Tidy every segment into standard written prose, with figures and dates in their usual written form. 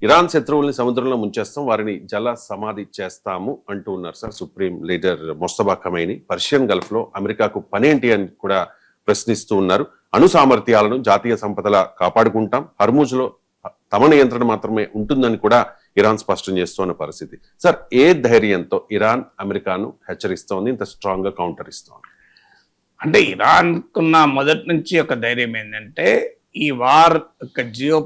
Iran శత్రువుల్ని సముద్రంలో ముంచేస్తాం, వారిని జల సమాధి చేస్తాము అంటూ ఉన్నారు sir supreme leader Mustafa Khamenei. Persian Gulf లో అమెరికాకు పనేంటి అని కూడా ప్రశ్నిస్తూ ఉన్నారు. అణు సామర్థ్యాలను జాతీయ సంపదల కాపాడుకుంటాం, హర్మూజ్ లో తమ నియంత్రణ మాత్రమే ఉంటుందని కూడా ఇరాన్ స్పష్టం చేస్తున్న పరిస్థితి. సార్, ఏ ధైర్యంతో ఇరాన్ అమెరికాను హెచ్చరిస్తోంది, ఇంత స్ట్రాంగ్ గా కౌంటర్ ఇస్తోంది? అంటే ఇరాన్కున్న మొదటి నుంచి ఒక ధైర్యం ఏంటంటే ఈ వార్ యొక్క జియో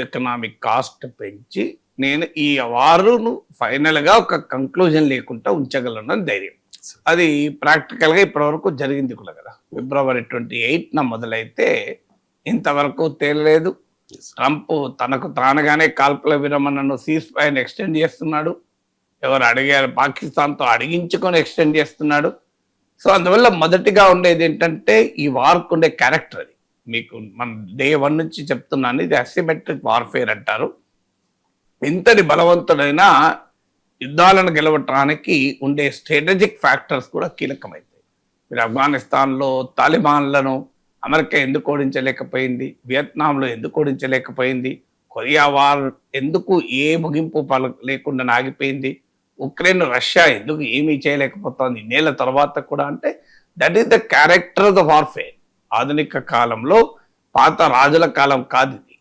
ఎకనామిక్ కాస్ట్ పెంచి నేను ఈ వారును ఫైనల్ గా ఒక కంక్లూజన్ లేకుండా ఉంచగలను ధైర్యం. అది ప్రాక్టికల్ గా ఇప్పటివరకు జరిగింది కూడా కదా. February 28న మొదలైతే ఇంతవరకు తేలలేదు. ట్రంప్ తనకు తానుగానే కాల్పుల విరమణను సీజ్ ఫైర్ ఎక్స్టెండ్ చేస్తున్నాడు. ఎవరు అడిగారు, పాకిస్తాన్తో అడిగించుకొని ఎక్స్టెండ్ చేస్తున్నాడు. సో అందువల్ల మొదటిగా ఉండేది ఏంటంటే ఈ వార్కు ఉండే క్యారెక్టర్. అది మీకు మన డే 1 నుంచి చెప్తున్నాను, ఇది అసిమెట్రిక్ వార్ఫేర్ అంటారు. ఇంతటి బలవంతుడైన యుద్ధాలను గెలవటానికి ఉండే స్ట్రాటజిక్ ఫ్యాక్టర్స్ కూడా కీలకమవుతాయి. మీరు ఆఫ్ఘనిస్తాన్లో తాలిబాన్లను అమెరికా ఎందుకు ఓడించలేకపోయింది, వియత్నాంలో ఎందుకు ఓడించలేకపోయింది, కొరియా వార్ ఎందుకు ఏ ముగింపు లేకుండా ఆగిపోయింది, ఉక్రెయిన్ రష్యా ఎందుకు ఏమీ చేయలేకపోతుంది నేల తర్వాత కూడా, అంటే that is the character of the warfare. ఆధునిక కాలంలో పాత రాజుల కాలం కాదు ఇది.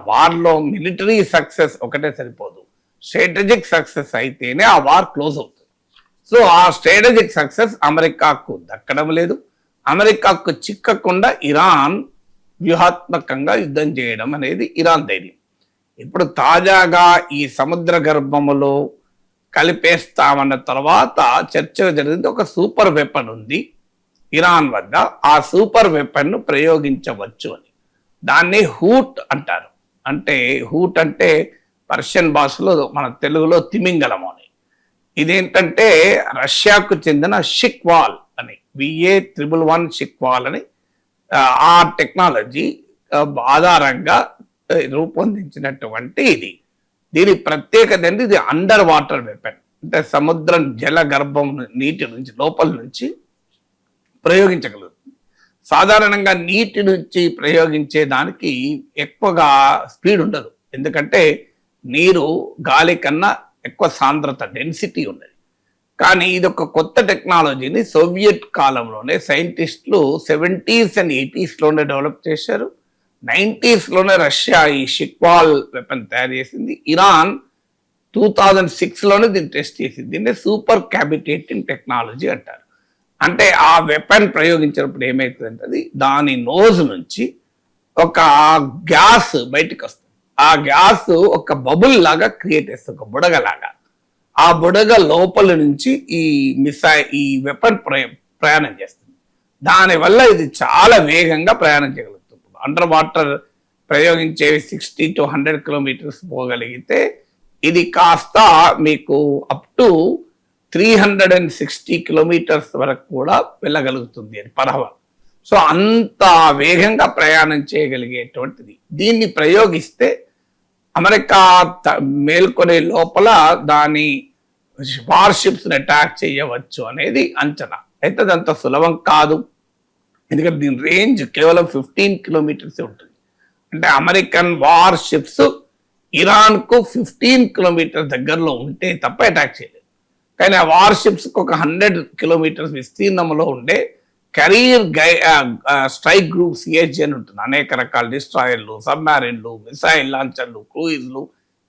వార్లో మిలిటరీ సక్సెస్ ఒకటే సరిపోదు, స్ట్రాటజిక్ సక్సెస్ అయితేనే ఆ వార్ క్లోజ్ అవుతుంది. సో ఆ స్ట్రాటజిక్ సక్సెస్ అమెరికాకు దక్కడం లేదు. అమెరికాకు చిక్కకుండా ఇరాన్ వ్యూహాత్మకంగా యుద్ధం చేయడం అనేది ఇరాన్ ధైర్యం. ఇప్పుడు తాజాగా ఈ సముద్ర గర్భములో కలిపేస్తామన్న తర్వాత చర్చ జరిగింది. ఒక సూపర్ వెపన్ ఉంది ఇరాన్ వద్ద, ఆ సూపర్ వెపన్ ను ప్రయోగించవచ్చు అని. దాన్ని హూట్ అంటారు. అంటే హూట్ అంటే పర్షియన్ భాషలో మన తెలుగులో తిమింగలం అని. ఇదేంటంటే రష్యాకు చెందిన షిక్వాల్ అని, VA111 షిక్వాల్ అని ఆ టెక్నాలజీ ఆధారంగా రూపొందించినటువంటి ఇది. దీని ప్రత్యేకత ఏంటి, ఇది అండర్ వాటర్ వెపన్. అంటే సముద్రం జల గర్భం నీటి నుంచి లోపల నుంచి ప్రయోగించగలదు. సాధారణంగా నీటి నుంచి ప్రయోగించే దానికి ఎక్కువగా స్పీడ్ ఉండదు, ఎందుకంటే నీరు గాలి కన్నా ఎక్కువ సాంద్రత డెన్సిటీ ఉన్నది. కానీ ఇది ఒక కొత్త టెక్నాలజీని సోవియట్ కాలంలోనే సైంటిస్టులు 70s and 80sలోనే డెవలప్ చేశారు. 90sలోనే రష్యా ఈ షిక్వాల్ వెపన్ తయారు చేసింది. ఇరాన్ 2006లోనే దీన్ని టెస్ట్ చేసింది. దీన్ని సూపర్ క్యాబిటేటింగ్ టెక్నాలజీ అంటారు. అంటే ఆ వెపన్ ప్రయోగించినప్పుడు ఏమవుతుందంటే అది దాని నోజ్ నుంచి ఒక గ్యాస్ బయటకు వస్తుంది. ఆ గ్యాస్ ఒక బబుల్ లాగా క్రియేట్ చేస్తుంది, ఒక బుడగలాగా. ఆ బుడగ లోపల నుంచి ఈ వెపన్ ప్రయాణం చేస్తుంది. దానివల్ల ఇది చాలా వేగంగా ప్రయాణం చేయగలుగుతుంది. అండర్ వాటర్ ప్రయోగించే 60 to 100 కిలోమీటర్స్ పోగలిగితే ఇది కాస్త మీకు అప్ టు 360 కిలోమీటర్స్ వరకు కూడా వెళ్ళగలుగుతుంది అది పర్ అవర్. సో అంత వేగంగా ప్రయాణం చేయగలిగేటువంటిది. దీన్ని ప్రయోగిస్తే అమెరికా మేల్కొనే లోపల దాని వార్షిప్స్ని అటాక్ చేయవచ్చు అనేది అంచనా. అయితే అది అంత సులభం కాదు, ఎందుకంటే దీని రేంజ్ కేవలం 15 కిలోమీటర్సే ఉంటుంది. అంటే అమెరికన్ వార్షిప్స్ ఇరాన్కు 15 కిలోమీటర్స్ దగ్గరలో ఉంటే తప్ప అటాక్ చేయలేదు. కానీ ఆ వార్షిప్స్కి ఒక 100 కిలోమీటర్స్ విస్తీర్ణంలో ఉండే కెరీర్ స్ట్రైక్ గ్రూప్ CSG అని ఉంటుంది. అనేక రకాల డిస్ట్రాయర్లు, సబ్మారిన్లు, మిసైల్ లాంచర్లు, క్రూయిజ్లు,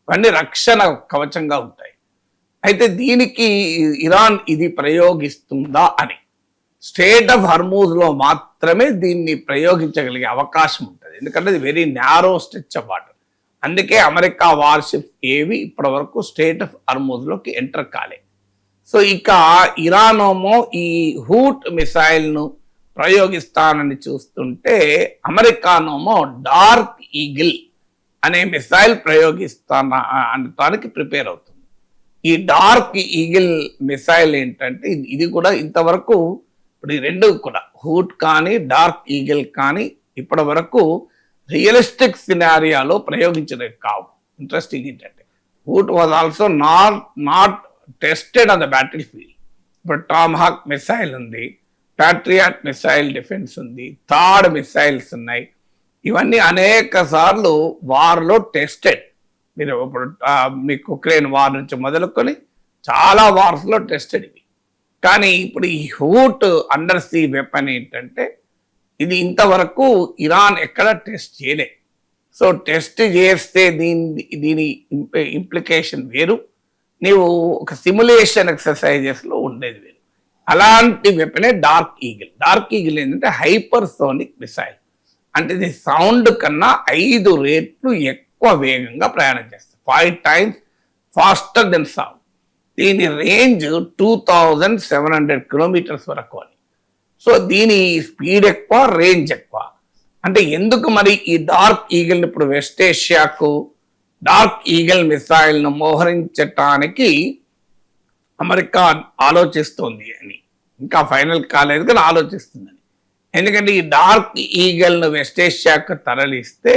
ఇవన్నీ రక్షణ కవచంగా ఉంటాయి. అయితే దీనికి ఇరాన్ ఇది ప్రయోగిస్తుందా అని, స్టేట్ ఆఫ్ హర్మూజ్లో మాత్రమే దీన్ని ప్రయోగించగలిగే అవకాశం ఉంటుంది, ఎందుకంటే ఇది very narrow stretch of water. అందుకే అమెరికా వార్షిప్స్ ఏవి ఇప్పటి వరకు స్టేట్ ఆఫ్ హర్మూజ్లోకి ఎంటర్ కాలే. సో ఇక ఇరానేమో ఈ హూట్ మిసైల్ను ప్రయోగిస్తానని చూస్తుంటే అమెరికానేమో డార్క్ ఈగిల్ అనే మిసైల్ అనడానికి ప్రిపేర్ అవుతుంది. ఈ డార్క్ ఈగిల్ మిసైల్ ఏంటంటే ఇది కూడా ఇంతవరకు ఇప్పుడు ఈ రెండు కూడా హూట్ కానీ డార్క్ ఈగిల్ కానీ ఇప్పటి వరకు రియలిస్టిక్ సినారియాలో ప్రయోగించలేదు కావు. ఇంట్రెస్టింగ్ ఏంటంటే hoot was also not tested on the battle field. ఇప్పుడు టామ్హాక్ మిసైల్ ఉంది, ప్యాట్రియాట్ మిసైల్ డిఫెన్స్ ఉంది, థాడ్ మిసైల్స్ ఉన్నాయి. ఇవన్నీ అనేక సార్లు వార్లో టెస్టెడ్. మీరు ఇప్పుడు మీకు ఉక్రెయిన్ వార్ నుంచి మొదలుకొని చాలా వార్స్లో టెస్టెడ్ ఇవి. కానీ ఇప్పుడు ఈ హూట్ అండర్ సీ వెపన్ ఏంటంటే ఇది ఇంతవరకు ఇరాన్ ఎక్కడ టెస్ట్ చేయలే. సో టెస్ట్ చేస్తే దీని ఇంప్లికేషన్ వేరు, నీవు ఒక సిమ్యులేషన్ ఎక్సర్సైజెస్లో ఉండేది వేరు. అలాంటి వెపనే డార్క్ ఈగిల్. డార్క్ ఈగిల్ ఏంటంటే హైపర్సోనిక్ మిసైల్, అంటే ఇది సౌండ్ కన్నా 5 రెట్లు ఎక్కువ వేగంగా ప్రయాణం చేస్తుంది, 5 times ఫాస్టర్ దెన్ సౌండ్. దీని రేంజ్ 2700 కిలోమీటర్స్ వరకు అని. సో దీని స్పీడ్ ఎక్కువ, రేంజ్ ఎక్కువ. అంటే ఎందుకు మరి ఈ డార్క్ ఈగిల్ ఇప్పుడు వెస్ట్ ఏషియాకు డార్క్ ఈగిల్ మిసైల్ను మోహరించటానికి అమెరికా ఆలోచిస్తుంది అని, ఇంకా ఫైనల్ కాలేదు కానీ ఆలోచిస్తుందని. ఎందుకంటే ఈ డార్క్ ఈగల్ను వెస్ట్ ఏషియాకు తరలిస్తే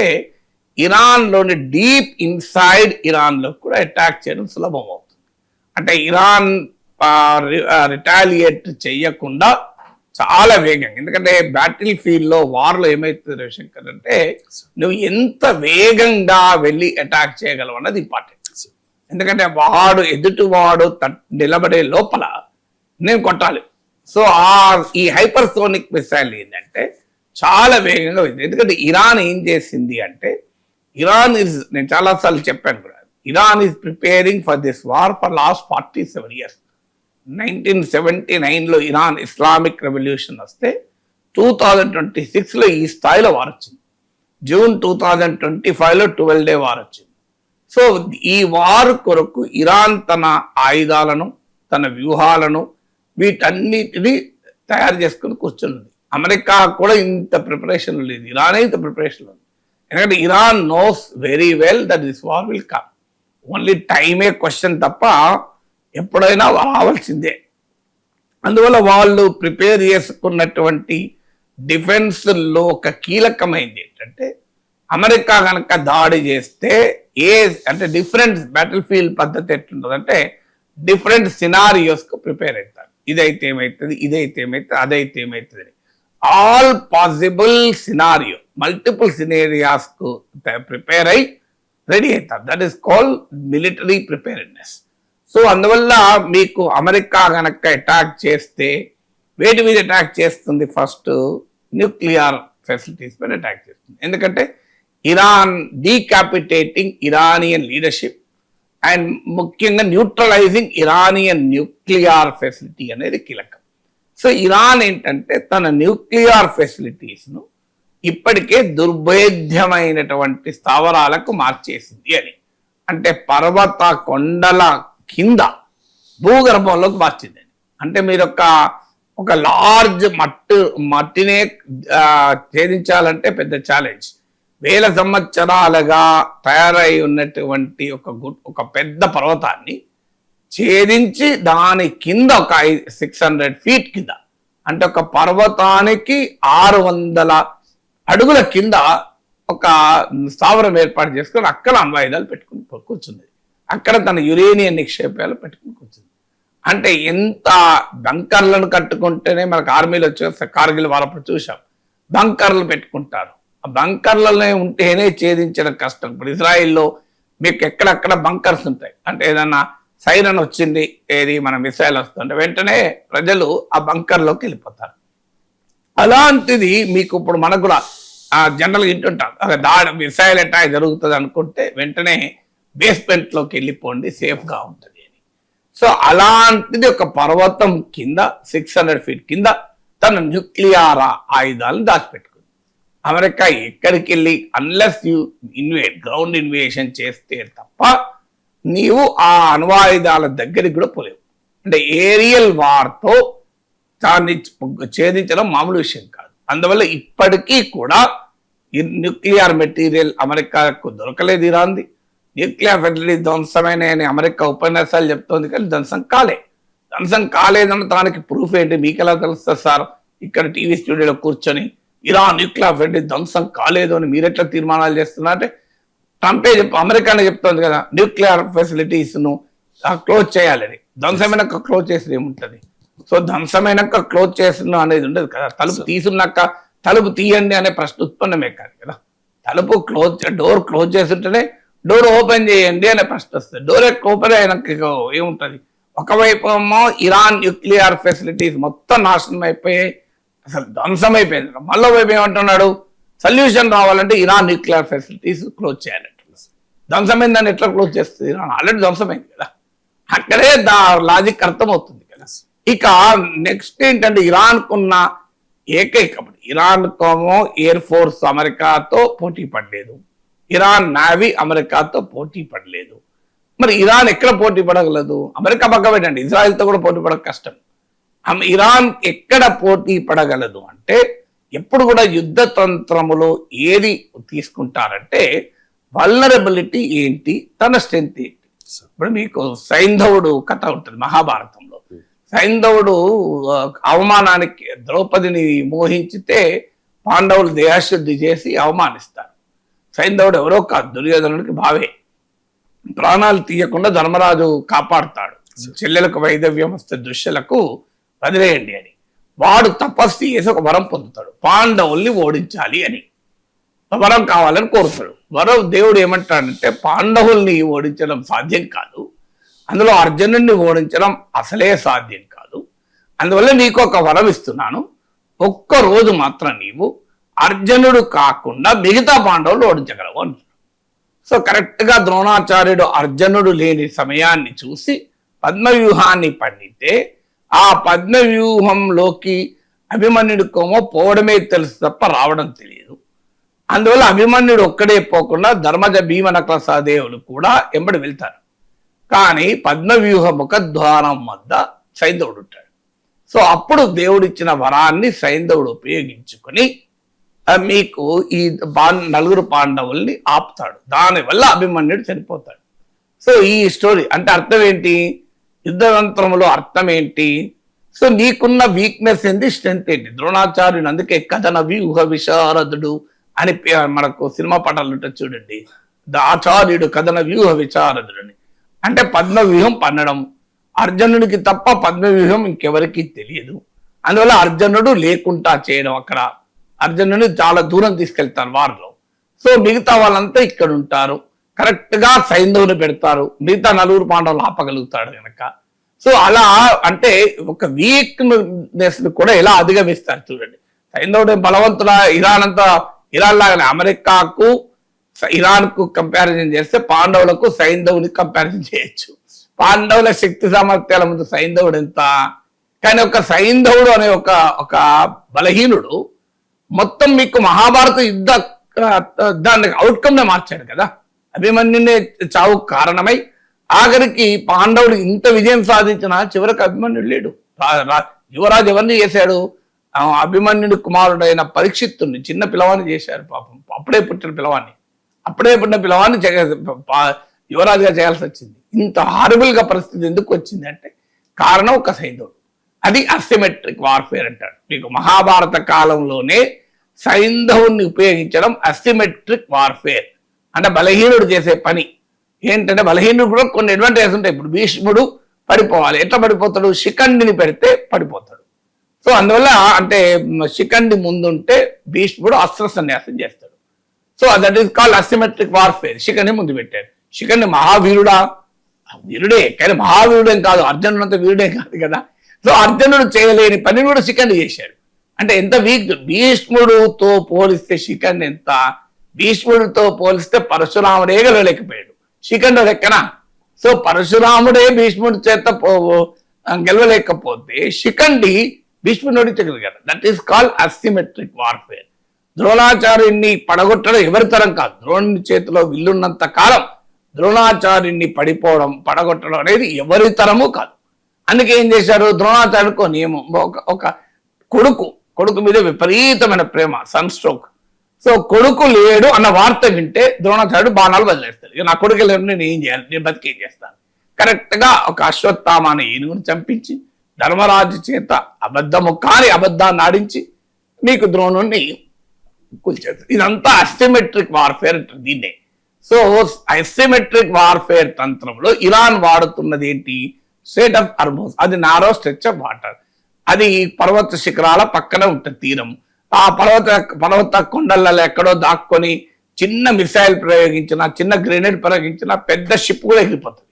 ఇరాన్లోని డీప్ ఇన్సైడ్ ఇరాన్లో కూడా అటాక్ చేయడం సులభం అవుతుంది. అంటే ఇరాన్ రిటాలియేట్ చేయకుండా చాలా వేగంగా, ఎందుకంటే బ్యాటిల్ ఫీల్డ్లో వార్లో ఏమవుతుంది రవిశంకర్ అంటే నువ్వు ఎంత వేగంగా వెళ్ళి అటాక్ చేయగలవు అన్నది ఇంపార్టెంట్. ఎందుకంటే ఎదుటివాడు నిలబడే లోపల నేను కొట్టాలి. సో ఈ హైపర్సోనిక్ మిసైల్ ఏంటంటే చాలా వేగంగా ఉంది. ఎందుకంటే ఇరాన్ ఏం చేసింది అంటే నేను చాలాసార్లు చెప్పాను కూడా, Iran is preparing for this war for last 47 years. 1979లో ఇరాన్ ఇస్లామిక్ రెవల్యూషన్ వస్తే 2026లో ఈ స్థాయిలో వార్ వచ్చింది. జూన్ 2025లో 12 day వార్ వచ్చింది. సో ఈ వార్ కొరకు ఇరాన్ తన ఆయుధాలను, తన వ్యూహాలను, వీటన్నిటిని తయారు చేసుకుని కూర్చున్నది. అమెరికా కూడా ఇంత ప్రిపరేషన్ లేదు, ఇరానే ఇంత ప్రిపరేషన్ ఉంది. ఎందుకంటే Iran knows very well that this war will come. Only టైమే క్వశ్చన్ తప్ప ఎప్పుడైనా రావాల్సిందే. అందువల్ల వాళ్ళు ప్రిపేర్ చేసుకున్నటువంటి డిఫెన్స్లో ఒక కీలకమైంది ఏంటంటే అమెరికా కనుక దాడి చేస్తే అంటే డిఫరెంట్ బ్యాటిల్ ఫీల్డ్ పద్ధతి ఎట్లుంటుందంటే డిఫరెంట్ సినారియోస్కు ప్రిపేర్ అవుతారు. ఇదైతే ఏమవుతుంది, ఇదైతే ఏమవుతుంది, అదైతే ఏమవుతుంది, ఆల్ పాసిబుల్ సినారియో, మల్టిపుల్ సినేరియాస్కు ప్రిపేర్ అయి రెడీ అవుతారు. That is called military preparedness. So అందువల్ల మీకు అమెరికా కనుక అటాక్ చేస్తే వేటి మీద అటాక్ చేస్తుంది? ఫస్ట్ న్యూక్లియర్ ఫెసిలిటీస్ పైన అటాక్ చేస్తుంది. ఎందుకంటే ఇరాన్ డీకాపిటేటింగ్ ఇరానియన్ లీడర్షిప్ అండ్ ముఖ్యంగా న్యూట్రలైజింగ్ ఇరానియన్ న్యూక్లియర్ ఫెసిలిటీ అనేది కీలకం. సో ఇరాన్ ఏంటంటే తన న్యూక్లియర్ ఫెసిలిటీస్ను ఇప్పటికే దుర్భేద్యమైనటువంటి స్థావరాలకు మార్చేసింది అని, అంటే పర్వత కొండల కింద భూగర్భంలోకి మార్చింది. అంటే మీరు ఒక లార్జ్ మట్టినే ఛేదించాలంటే పెద్ద ఛాలెంజ్. వేల సంవత్సరాలుగా తయారై ఉన్నటువంటి ఒక పెద్ద పర్వతాన్ని ఛేదించి దాని కింద ఒక 600 feet కింద, అంటే ఒక పర్వతానికి 600 అడుగుల కింద ఒక స్థావరం ఏర్పాటు చేసుకొని అక్కడ అణ్వాయుధాలు పెట్టుకుని కూర్చుంది. అక్కడ తన యురేనియం నిక్షేపాలు పెట్టుకుని కూర్చుంది. అంటే ఎంత బంకర్లను కట్టుకుంటేనే మనకు ఆర్మీలో వచ్చే కార్గిల్ వారప్పుడు చూసాం, బంకర్లు పెట్టుకుంటారు. ఆ బంకర్లనే ఉంటేనే ఛేదించడం కష్టం. ఇప్పుడు ఇజ్రాయిల్లో మీకు ఎక్కడెక్కడ బంకర్స్ ఉంటాయి, అంటే ఏదన్నా సైరన్ వచ్చింది, ఏది మన మిసైల్ వస్తుంటే వెంటనే ప్రజలు ఆ బంకర్లోకి వెళ్ళిపోతారు. అలాంటిది మీకు ఇప్పుడు మనకు కూడా జనరల్గా వింటుంటాం, మిసైల్ అటాక్ జరుగుతుంది అనుకుంటే వెంటనే బేస్మెంట్లోకి వెళ్ళిపోండి, సేఫ్గా ఉంటుంది అని. సో అలాంటిది ఒక పర్వతం కింద 600 feet కింద తన న్యూక్లియర్ ఆయుధాలను దాచిపెట్టుకుంది. అమెరికా ఎక్కడికి వెళ్ళి అన్లెస్ యూ గ్రౌండ్ ఇన్వేషన్ చేస్తే తప్ప నీవు ఆ అణ్వాయుధాల దగ్గరికి కూడా పోలేవు. అంటే ఏరియల్ వార్తో దాన్ని ఛేదించడం మామూలు విషయం కాదు. అందువల్ల ఇప్పటికీ కూడా ఈ న్యూక్లియర్ మెటీరియల్ అమెరికాకు దొరకలేదు. ఇరాన్ది న్యూక్లియర్ ఫెసిలిటీ ధ్వంసమైన అమెరికా ఉపన్యాసాలు చెప్తోంది, కానీ ధ్వంసం కాలేదన్న దానికి ప్రూఫ్ ఏంటి? మీకు ఎలా తెలుస్తుంది సార్? ఇక్కడ టీవీ స్టూడియోలో కూర్చొని ఇరాన్ న్యూక్లియర్ ఫెసిలిటీ ధ్వంసం కాలేదు అని మీరెట్లా తీర్మానాలు చేస్తున్నా అంటే ట్రంపే అమెరికానే చెప్తోంది కదా న్యూక్లియర్ ఫెసిలిటీస్ను క్లోజ్ చేయాలని. ధ్వంసమైనాక క్లోజ్ చేసి ఏముంటుంది? సో ధ్వంసమైనాక క్లోజ్ చేసిన అనేది ఉండదు కదా. తలుపు తీసున్నాక తలుపు తీయండి అనే ప్రశ్న ఉత్పన్నమే కాదు కదా. డోర్ క్లోజ్ చేస్తుంటేనే డోర్ ఓపెన్ చేయండి అనే ప్రశ్న వస్తుంది. డోర్ ఓపెన్ అయినాక ఏముంటది, ఒకవైపు ఏమో ఇరాన్ న్యూక్లియర్ ఫెసిలిటీస్ మొత్తం నాశనం అయిపోయాయి, అసలు ధ్వంసం అయిపోయింది. మళ్ళీ వైపు ఏమంటున్నాడు, సొల్యూషన్ రావాలంటే ఇరాన్ న్యూక్లియర్ ఫెసిలిటీస్ క్లోజ్ చేయాలంటున్నారు. ధ్వంసమైందని ఎట్లా క్లోజ్ చేస్తుంది, ఇరాన్ ఆల్రెడీ ధ్వంసమైంది కదా, అక్కడే లాజిక్ అర్థమవుతుంది కదా. ఇక నెక్స్ట్ ఏంటంటే ఇరాన్కున్న ఇరాన్ కోమో ఎయిర్ ఫోర్స్ అమెరికాతో పోటీ పడలేదు, ఇరాన్ నావీ అమెరికాతో పోటీ పడలేదు. మరి ఇరాన్ ఎక్కడ పోటీ పడగలదు, అమెరికా పక్క పెట్టండి, ఇజ్రాయెల్తో కూడా పోటీ పడక కష్టం. ఇరాన్ ఎక్కడ పోటీ పడగలదు అంటే ఎప్పుడు కూడా యుద్ధ తంత్రములో ఏది తీసుకుంటారంటే వల్నరబిలిటీ ఏంటి, తన స్ట్రెంత్ ఏంటి. ఇప్పుడు మీకు సైంధవుడు కథ ఉంటుంది మహాభారతంలో. సైంధవుడు అవమానానికి ద్రౌపదిని మోహించితే పాండవులు దేహశుద్ధి చేసి అవమానిస్తారు. సైంధవుడు ఎవరో కాదు, దుర్యోధనుడికి భావే. ప్రాణాలు తీయకుండా ధర్మరాజు కాపాడుతాడు, చెల్లెలకు వైదవ్యం వస్తే దుష్యులకు వదిలేయండి అని. వాడు తపస్సు చేసి ఒక వరం పొందుతాడు, పాండవుల్ని ఓడించాలి అని వరం కావాలని కోరుతాడు. వరం దేవుడు ఏమంటాడంటే పాండవుల్ని ఓడించడం సాధ్యం కాదు, అందులో అర్జునుడిని ఓడించడం అసలే సాధ్యం కాదు, అందువల్ల నీకు ఒక వరం ఇస్తున్నాను, ఒక్క రోజు మాత్రం నీవు అర్జునుడు కాకుండా మిగతా పాండవులు ఓడించగలవు అంటున్నాడు. సో కరెక్ట్ గా ద్రోణాచార్యుడు అర్జునుడు లేని సమయాన్ని చూసి పద్మవ్యూహాన్ని పండితే ఆ పద్మవ్యూహంలోకి అభిమన్యుడికోమో పోవడమే తెలుసు తప్ప రావడం తెలియదు. అందువల్ల అభిమన్యుడు ఒక్కడే పోకుండా ధర్మజ భీమనకల సహదేవులు కూడా ఎంబడి వెళ్తారు. కానీ పద్మవ్యూహ ముఖద్వారం వద్ద సైంధవుడు ఉంటాడు. సో అప్పుడు దేవుడిచ్చిన వరాన్ని సైంధవుడు ఉపయోగించుకొని మీకు ఈ నలుగురు పాండవుల్ని ఆపుతాడు. దానివల్ల అభిమన్యుడు చనిపోతాడు. సో ఈ స్టోరీ అంటే అర్థం ఏంటి, యుద్ధతంత్రంలో అర్థం ఏంటి, సో నీకున్న వీక్నెస్ ఏంటి, స్ట్రెంత్ ఏంటి. ద్రోణాచార్యుని అందుకే కథన వ్యూహ విశారదుడు అని మనకు సినిమా పటాలు ఉంటుంది చూడండి, ఆచార్యుడు కథన వ్యూహ విశారదుడని. అంటే పద్మవ్యూహం పన్నడం అర్జునుడికి తప్ప పద్మవ్యూహం ఇంకెవరికి తెలియదు. అందువల్ల అర్జునుడు లేకుండా చేయడం, అక్కడ అర్జునుడిని చాలా దూరం తీసుకెళ్తారు వారిలో. సో మిగతా వాళ్ళంతా ఇక్కడ ఉంటారు, కరెక్ట్ గా సైంధవుని పెడతారు, మిగతా నలుగురు పాండవులు ఆపగలుగుతాడు కనుక. సో అలా అంటే ఒక వీక్నెస్ ని కూడా ఎలా అధిగమిస్తారు చూడండి. సైంధవుడు బలవంతుడా, ఇరాన్ లాగానే అమెరికాకు ఇరాన్ కు కంపారిజన్ చేస్తే పాండవులకు సైంధవుని కంపారిజన్ చేయొచ్చు. పాండవుల శక్తి సామర్థ్యాల ముందు సైంధవుడు ఎంత, కానీ ఒక సైంధవుడు అనే ఒక బలహీనుడు మొత్తం మీకు మహాభారత యుద్ధ దాన్ని అవుట్కమ్ నే మార్చాడు కదా. అభిమన్యునే చావు కారణమై ఆఖరికి పాండవుడు ఇంత విజయం సాధించిన చివరికి అభిమన్యుడు లేడు. యువరాజు ఎవరిని చేశాడు, అభిమన్యుడి కుమారుడైన పరీక్షిత్తుని చిన్న పిల్లవాడిని చేశారు. పాపం అప్పుడే పుట్టిన పిల్లవాడిని యువరాజుగా చేయాల్సి వచ్చింది. ఇంత హారబుల్ గా పరిస్థితి ఎందుకు వచ్చింది అంటే కారణం ఒక సైంధవుడు. అది అసిమెట్రిక్ వార్ఫేర్ అంటాడు. మీకు మహాభారత కాలంలోనే సైంధవుని ఉపయోగించడం అసిమెట్రిక్ వార్ఫేర్ అంటే బలహీనుడు చేసే పని ఏంటంటే, బలహీనుడు కూడా కొన్ని అడ్వాంటేజెస్ ఉంటాయి. ఇప్పుడు భీష్ముడు పడిపోవాలి, ఎట్లా పడిపోతాడు, శిఖండిని పెడితే పడిపోతాడు. సో అందువల్ల అంటే శిఖండి ముందుంటే భీష్ముడు అస్త్ర సన్యాసం చేస్తాడు. So that is called asymmetric warfare. Shikhandi ముందు పెట్టాడు. శిఖండి మహావీరుడా, వీరుడే, కానీ మహావీరుడేం కాదు, అర్జునుడు అంత వీరుడే కాదు కదా. సో అర్జునుడు చేయలేని పని కూడా శిఖండి చేశాడు. అంటే ఎంత వీక్, భీష్ముడితో పోలిస్తే శిఖండి ఎంత, భీష్ముడితో పోలిస్తే పరశురాముడే గెలవలేకపోయాడు, శిఖండి లెక్కన. సో పరశురాముడే భీష్ముడి చేత గెలవలేకపోతే శిఖండి భీష్ముడిని ఓడించగలిగాడు. That is called asymmetric warfare. ద్రోణాచార్యుణ్ణి పడగొట్టడం ఎవరి తరం కాదు, ద్రోణుని చేతిలో విల్లున్నంత కాలం ద్రోణాచార్యుణ్ణి పడగొట్టడం అనేది ఎవరి తరము కాదు. అందుకే ఏం చేశారు, ద్రోణాచార్యుడికో నియమం, ఒక కొడుకు మీద విపరీతమైన ప్రేమ, సన్ స్ట్రోక్. సో కొడుకు లేడు అన్న వార్త వింటే ద్రోణాచార్యుడు బాణాలు వదిలేస్తాడు. ఇక నా కొడుకు లేడు, నేను ఏం చేయాలి, నేను బతికేం చేస్తాను. కరెక్ట్ గా ఒక అశ్వత్థామ అనే ఏనుగును చంపించి ధర్మరాజు చేత అబద్ధాన్ని ఆడించి మీకు ద్రోణుణ్ణి కూల్చేస్తారు. ఇదంతా అసిమెట్రిక్ వార్ఫేర్ అంటారు దీన్నే. సో అసిమెట్రిక్ వార్ఫేర్ తంత్రంలో ఇరాన్ వాడుతున్నది ఏంటి, స్ట్రెయిట్ ఆఫ్ హార్మోజ్. అది నారో స్ట్రెచ్ ఆఫ్ వాటర్. అది పర్వత శిఖరాల పక్కన ఉంటుంది తీరం. ఆ పర్వత కొండలలో ఎక్కడో దాక్కొని చిన్న మిసైల్ ప్రయోగించినా, చిన్న గ్రెనేడ్ ప్రయోగించినా పెద్ద షిప్ కూడా ఎగిరిపోతుంది.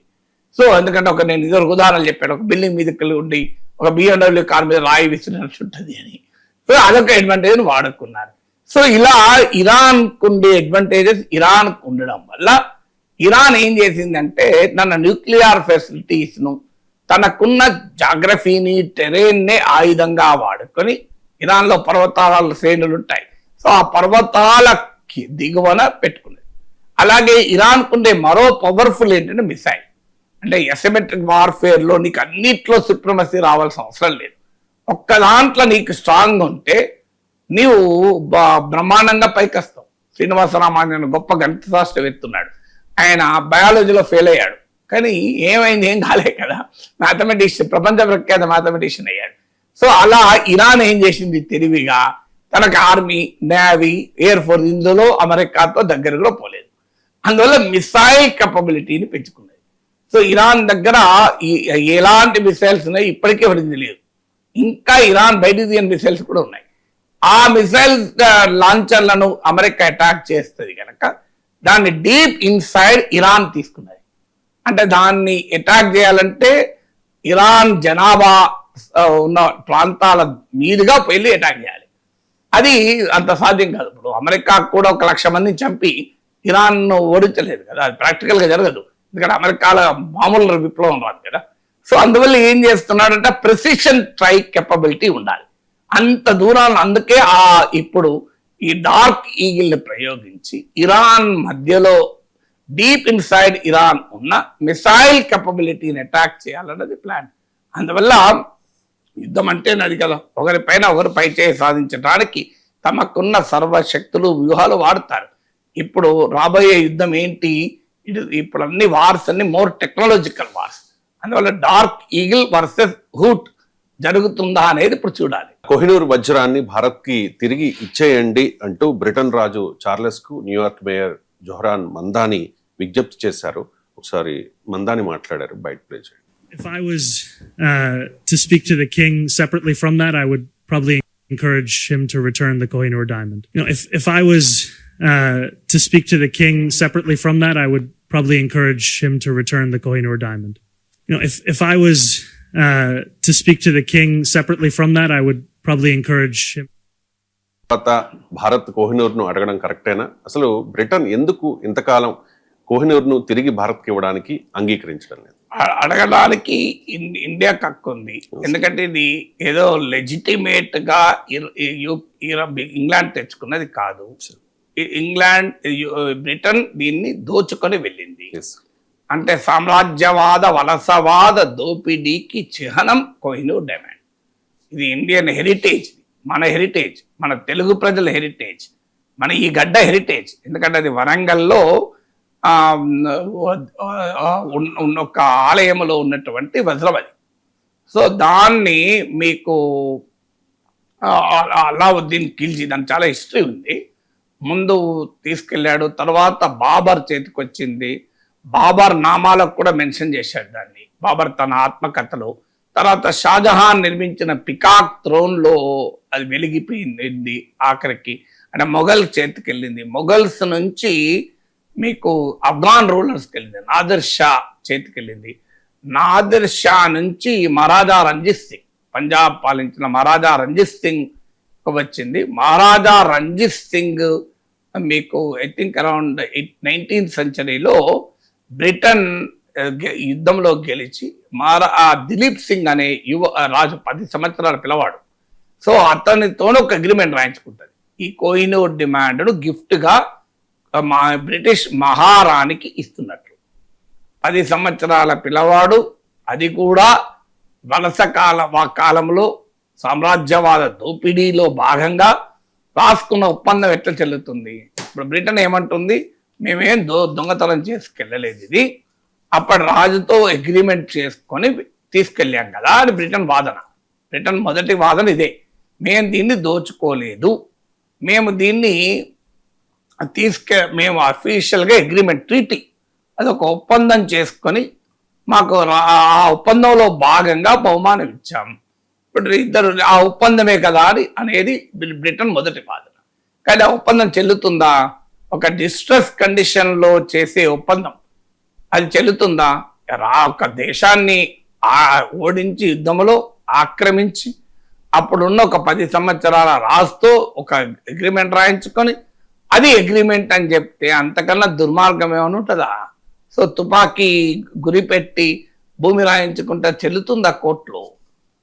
సో ఎందుకంటే నేను ఇద్దరు ఉదాహరణలు చెప్పాను. ఒక బిల్డింగ్ మీదకి ఉండి ఒక BMW కార్ మీద రాయి విసిరినట్టు ఉంటుంది అని. సో అదొక అడ్వాంటేజ్ వాడుకున్నారు. సో ఇలా ఇరాన్ ఉండే అడ్వాంటేజెస్ ఇరాన్ ఉండడం వల్ల ఇరాన్ ఏం చేసిందంటే తన న్యూక్లియర్ ఫెసిలిటీస్ ను, తనకున్న జాగ్రఫీని, టెరెన్ ని ఆయుధంగా వాడుకొని, ఇరాన్ లో పర్వతాల శ్రేణులు ఉంటాయి. సో ఆ పర్వతాలకి దిగువన పెట్టుకున్నది. అలాగే ఇరాన్ ఉండే మరో పవర్ఫుల్ ఏంటంటే మిసైల్. అంటే ఎసిమెట్రిక్ వార్ఫేర్ లో నీకు అన్నిట్లో సుప్రమసీ రావాల్సిన అవసరం లేదు. ఒక్క దాంట్లో నీకు స్ట్రాంగ్ ఉంటే నీవు బ్రహ్మాండంగా పైకి వస్తావు. శ్రీనివాస రామానుజన్ గొప్ప గణిత శాస్త్రవేత్త ఉన్నాడు. ఆయన బయాలజీలో ఫెయిల్ అయ్యాడు, కానీ ఏమైంది, ఏం కాలే కదా, మ్యాథమెటిషియన్, ప్రపంచ ప్రఖ్యాత మ్యాథమెటిషియన్ అయ్యాడు. సో అలా ఇరాన్ ఏం చేసింది, తెలివిగా తనకు ఆర్మీ, నేవీ, ఎయిర్ ఫోర్స్, ఇందులో అమెరికాతో దగ్గరలో పోలేదు. అందువల్ల మిసైల్ కెపబిలిటీని పెంచుకున్నది. సో ఇరాన్ దగ్గర ఎలాంటి మిసైల్స్ ఉన్నాయి ఇప్పటికీ ఎవరికి తెలియదు. ఇంకా ఇరాన్ బయటికి తీయని మిసైల్స్ కూడా ఉన్నాయి. ఆ మిసైల్ లాంచర్లను అమెరికా అటాక్ చేస్తుంది కనుక దాన్ని డీప్ ఇన్సైడ్ ఇరాన్ తీసుకున్నది. అంటే దాన్ని అటాక్ చేయాలంటే ఇరాన్ జనాభా ఉన్న ప్రాంతాల మీదుగా వెళ్ళి అటాక్ చేయాలి. అది అంత సాధ్యం కాదు. ఇప్పుడు అమెరికా కూడా 1,00,000 మందిని చంపి ఇరాన్ ఓడించలేదు కదా, అది ప్రాక్టికల్ గా జరగదు. ఎందుకంటే అమెరికాలో మామూలు విప్లవం రాదు కదా. సో అందువల్ల ఏం చేస్తున్నాడంటే ప్రెసిషన్ స్ట్రైక్ కెపబిలిటీ ఉండాలి అంత దూరాన్ని. అందుకే ఇప్పుడు ఈ డార్క్ ఈగిల్ ని ప్రయోగించి ఇరాన్ మధ్యలో డీప్ ఇన్సైడ్ ఇరాన్ ఉన్న మిసైల్ కెపబిలిటీని అటాక్ చేయాలన్నది ప్లాన్. అందువల్ల యుద్ధం అంటే అది కదా, ఒకరిపైన ఒకరు పైచేయి సాధించడానికి తమకున్న సర్వశక్తులు, వ్యూహాలు వాడతారు. ఇప్పుడు రాబోయే యుద్ధం ఏంటి, ఇప్పుడు అన్ని వార్స్ అన్ని మోర్ టెక్నాలజికల్ వార్స్. అందువల్ల డార్క్ ఈగిల్ వర్సెస్ హూట్ జరుగుతుందా అనేది ఇప్పుడు చూడాలి. కోహినూర్ వజ్రాన్ని భారత్ కి తిరిగి ఇచ్చేయండి అంటూ బ్రిటన్ రాజు చార్లెస్ కు న్యూయార్క్ మేయర్ జోహ్రాన్ మందాని విజ్ఞప్తి చేశారు. ఒకసారి మందాని మాట్లాడారు, బయట ప్లే చేయండి. If I was to speak to the king separately from that, I would probably encourage him to return the Kohinoor diamond. If I was to speak to the king separately from that, I would probably encourage him to return the Kohinoor diamond. If I was to speak to the king separately from that, I would probably encourage him. Bharat Kohinoor ను అడగడం కరెక్టేనా? అసలు Britain ఎందుకు ఇంతకాలం కోహినూర్ ను తిరిగి భారత్ కి ఇవ్వడానికి అంగీకరించడం లేదు? అడగడానికి ఇండియా హక్కు ఉంది. ఎందుకంటే ఇది ఏదో లెజిటిమేట్ గా ఇంగ్లాండ్ తెచ్చుకున్నది కాదు. బ్రిటన్ దీన్ని దోచుకొని వెళ్ళింది. అంటే సామ్రాజ్యవాద, వలసవాద దోపిడీకి చిహ్నం కోహినూర్ డైమండ్. ఇది ఇండియన్ హెరిటేజ్, మన హెరిటేజ్, మన తెలుగు ప్రజల హెరిటేజ్, మన ఈ గడ్డ హెరిటేజ్. ఎందుకంటే అది వరంగల్లో ఒక ఆలయంలో ఉన్నటువంటి వజ్రం అది. సో దాన్ని మీకు అలావుద్దీన్ ఖిల్జీ, దానికి చాలా హిస్టరీ ఉంది. ముందు తీసుకెళ్ళాడు, తర్వాత బాబర్ చేతికి వచ్చింది. బాబర్ నామాలకు కూడా మెన్షన్ చేశాడు దాన్ని, బాబర్ తన ఆత్మకథలో. తర్వాత షాజహాన్ నిర్మించిన పికాక్ థ్రోన్ లో అది వెలిగిపోయింది ఆఖరికి. అంటే మొఘల్ చేతికి వెళ్ళింది. మొఘల్స్ నుంచి మీకు ఆఫ్ఘాన్ రూలర్స్కి వెళ్ళింది, నాదిర్ షా చేతికి వెళ్ళింది. నాదిర్ షా నుంచి మహారాజా రంజిత్ సింగ్, పంజాబ్ పాలించిన మహారాజా రంజిత్ సింగ్ వచ్చింది. మహారాజా రంజిత్ సింగ్ మీకు ఐ థింక్ అరౌండ్ 19th సెంచరీలో బ్రిటన్ యుద్ధంలో గెలిచి దిలీప్ సింగ్ అనే యువ రాజు 10 సంవత్సరాల పిల్లవాడు. సో అతనితో ఒక అగ్రిమెంట్ రాయించుకుంటుంది. ఈ కోహినూర్ డిమాండ్ను గిఫ్ట్గా బ్రిటిష్ మహారాణికి ఇస్తున్నట్లు. 10 సంవత్సరాల పిల్లవాడు, అది కూడా వలస కాలంలో సామ్రాజ్యవాద దోపిడీలో భాగంగా రాసుకున్న ఒప్పందం ఎట్లా చెల్లుతుంది? ఇప్పుడు బ్రిటన్ ఏమంటుంది, మేమేం దొంగతనం చేసుకెళ్ళలేదు, ఇది అప్పటి రాజుతో అగ్రిమెంట్ చేసుకొని తీసుకెళ్ళాం కదా అని బ్రిటన్ వాదన. బ్రిటన్ మొదటి వాదన ఇదే, మేము దీన్ని దోచుకోలేదు, మేము దీన్ని మేము అఫీషియల్గా అగ్రిమెంట్, ట్రీటీ, అదొక ఒప్పందం చేసుకొని మాకు ఆ ఒప్పందంలో భాగంగా బహుమానం ఇచ్చాము. ఇప్పుడు ఇద్దరు ఆ ఒప్పందమే కదా అని అనేది బ్రిటన్ మొదటి వాదన. కానీ ఆ ఒప్పందం చెల్లుతుందా? ఒక డిస్ట్రెస్ కండిషన్ లో చేసే ఒప్పందం అది చెల్లుతుందా? ఒక దేశాన్ని ఓడించి యుద్ధంలో ఆక్రమించి అప్పుడున్న ఒక 10 సంవత్సరాల రాజుతో ఒక అగ్రిమెంట్ రాయించుకొని అది అగ్రిమెంట్ అని చెప్తే అంతకన్నా దుర్మార్గం ఏమైనా ఉంటుందా? సో తుపాకీ గురిపెట్టి భూమి రాయించుకుంటే చెల్లుతుందా కోర్టులో?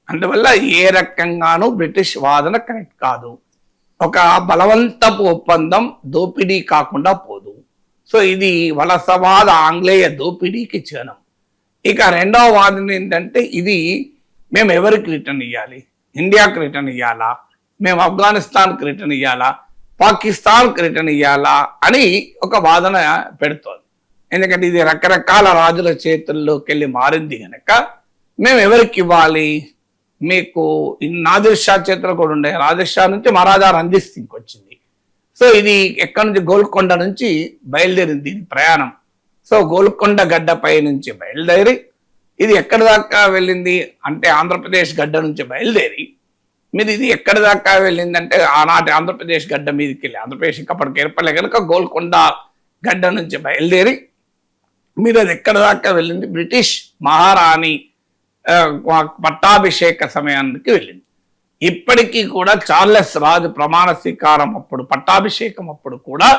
అందువల్ల ఏ రకంగానూ బ్రిటిష్ వాదన కరెక్ట్ కాదు. ఒక బలవంతపు ఒప్పందం దోపిడీ కాకుండా పోదు. సో ఇది వలసవాద ఆంగ్లేయ దోపిడీకి చిహ్నం. ఇక రెండవ వాదన ఏంటంటే ఇది మేము ఎవరికి రిటర్న్ ఇవ్వాలి? ఇండియాకి రిటర్న్ ఇవ్వాలా, మేము ఆఫ్ఘనిస్తాన్కి రిటర్న్ ఇవ్వాలా, పాకిస్తాన్కి రిటర్న్ ఇవ్వాలా అని ఒక వాదన పెడుతోంది. ఎందుకంటే ఇది రకరకాల రాజుల చేతుల్లోకి వెళ్ళి మారింది కనుక మేము ఎవరికి ఇవ్వాలి? మీకు నాదిర్ షా చేతులు కూడా ఉండే, నాదిర్ షా నుంచి మహారాజా రంజిత్ సింగ్ వచ్చింది. సో ఇది ఎక్కడి నుంచి? గోల్కొండ నుంచి బయలుదేరింది దీని ప్రయాణం. సో గోల్కొండ గడ్డపై నుంచి బయలుదేరి ఇది ఎక్కడి దాకా వెళ్ళింది అంటే ఆంధ్రప్రదేశ్ గడ్డ నుంచి బయలుదేరి మీరు ఇది ఎక్కడి దాకా వెళ్ళిందంటే ఆనాటి ఆంధ్రప్రదేశ్ గడ్డ మీదకి వెళ్ళి, ఆంధ్రప్రదేశ్ అప్పటికి ఏర్పడలే కనుక గోల్కొండ గడ్డ నుంచి బయలుదేరి మీరు అది ఎక్కడి దాకా వెళ్ళింది? బ్రిటిష్ మహారాణి పట్టాభిషేక సమయానికి వెళ్ళింది. ఇప్పటికీ కూడా చార్లెస్ రాజు ప్రమాణ స్వీకారం అప్పుడు, పట్టాభిషేకం అప్పుడు కూడా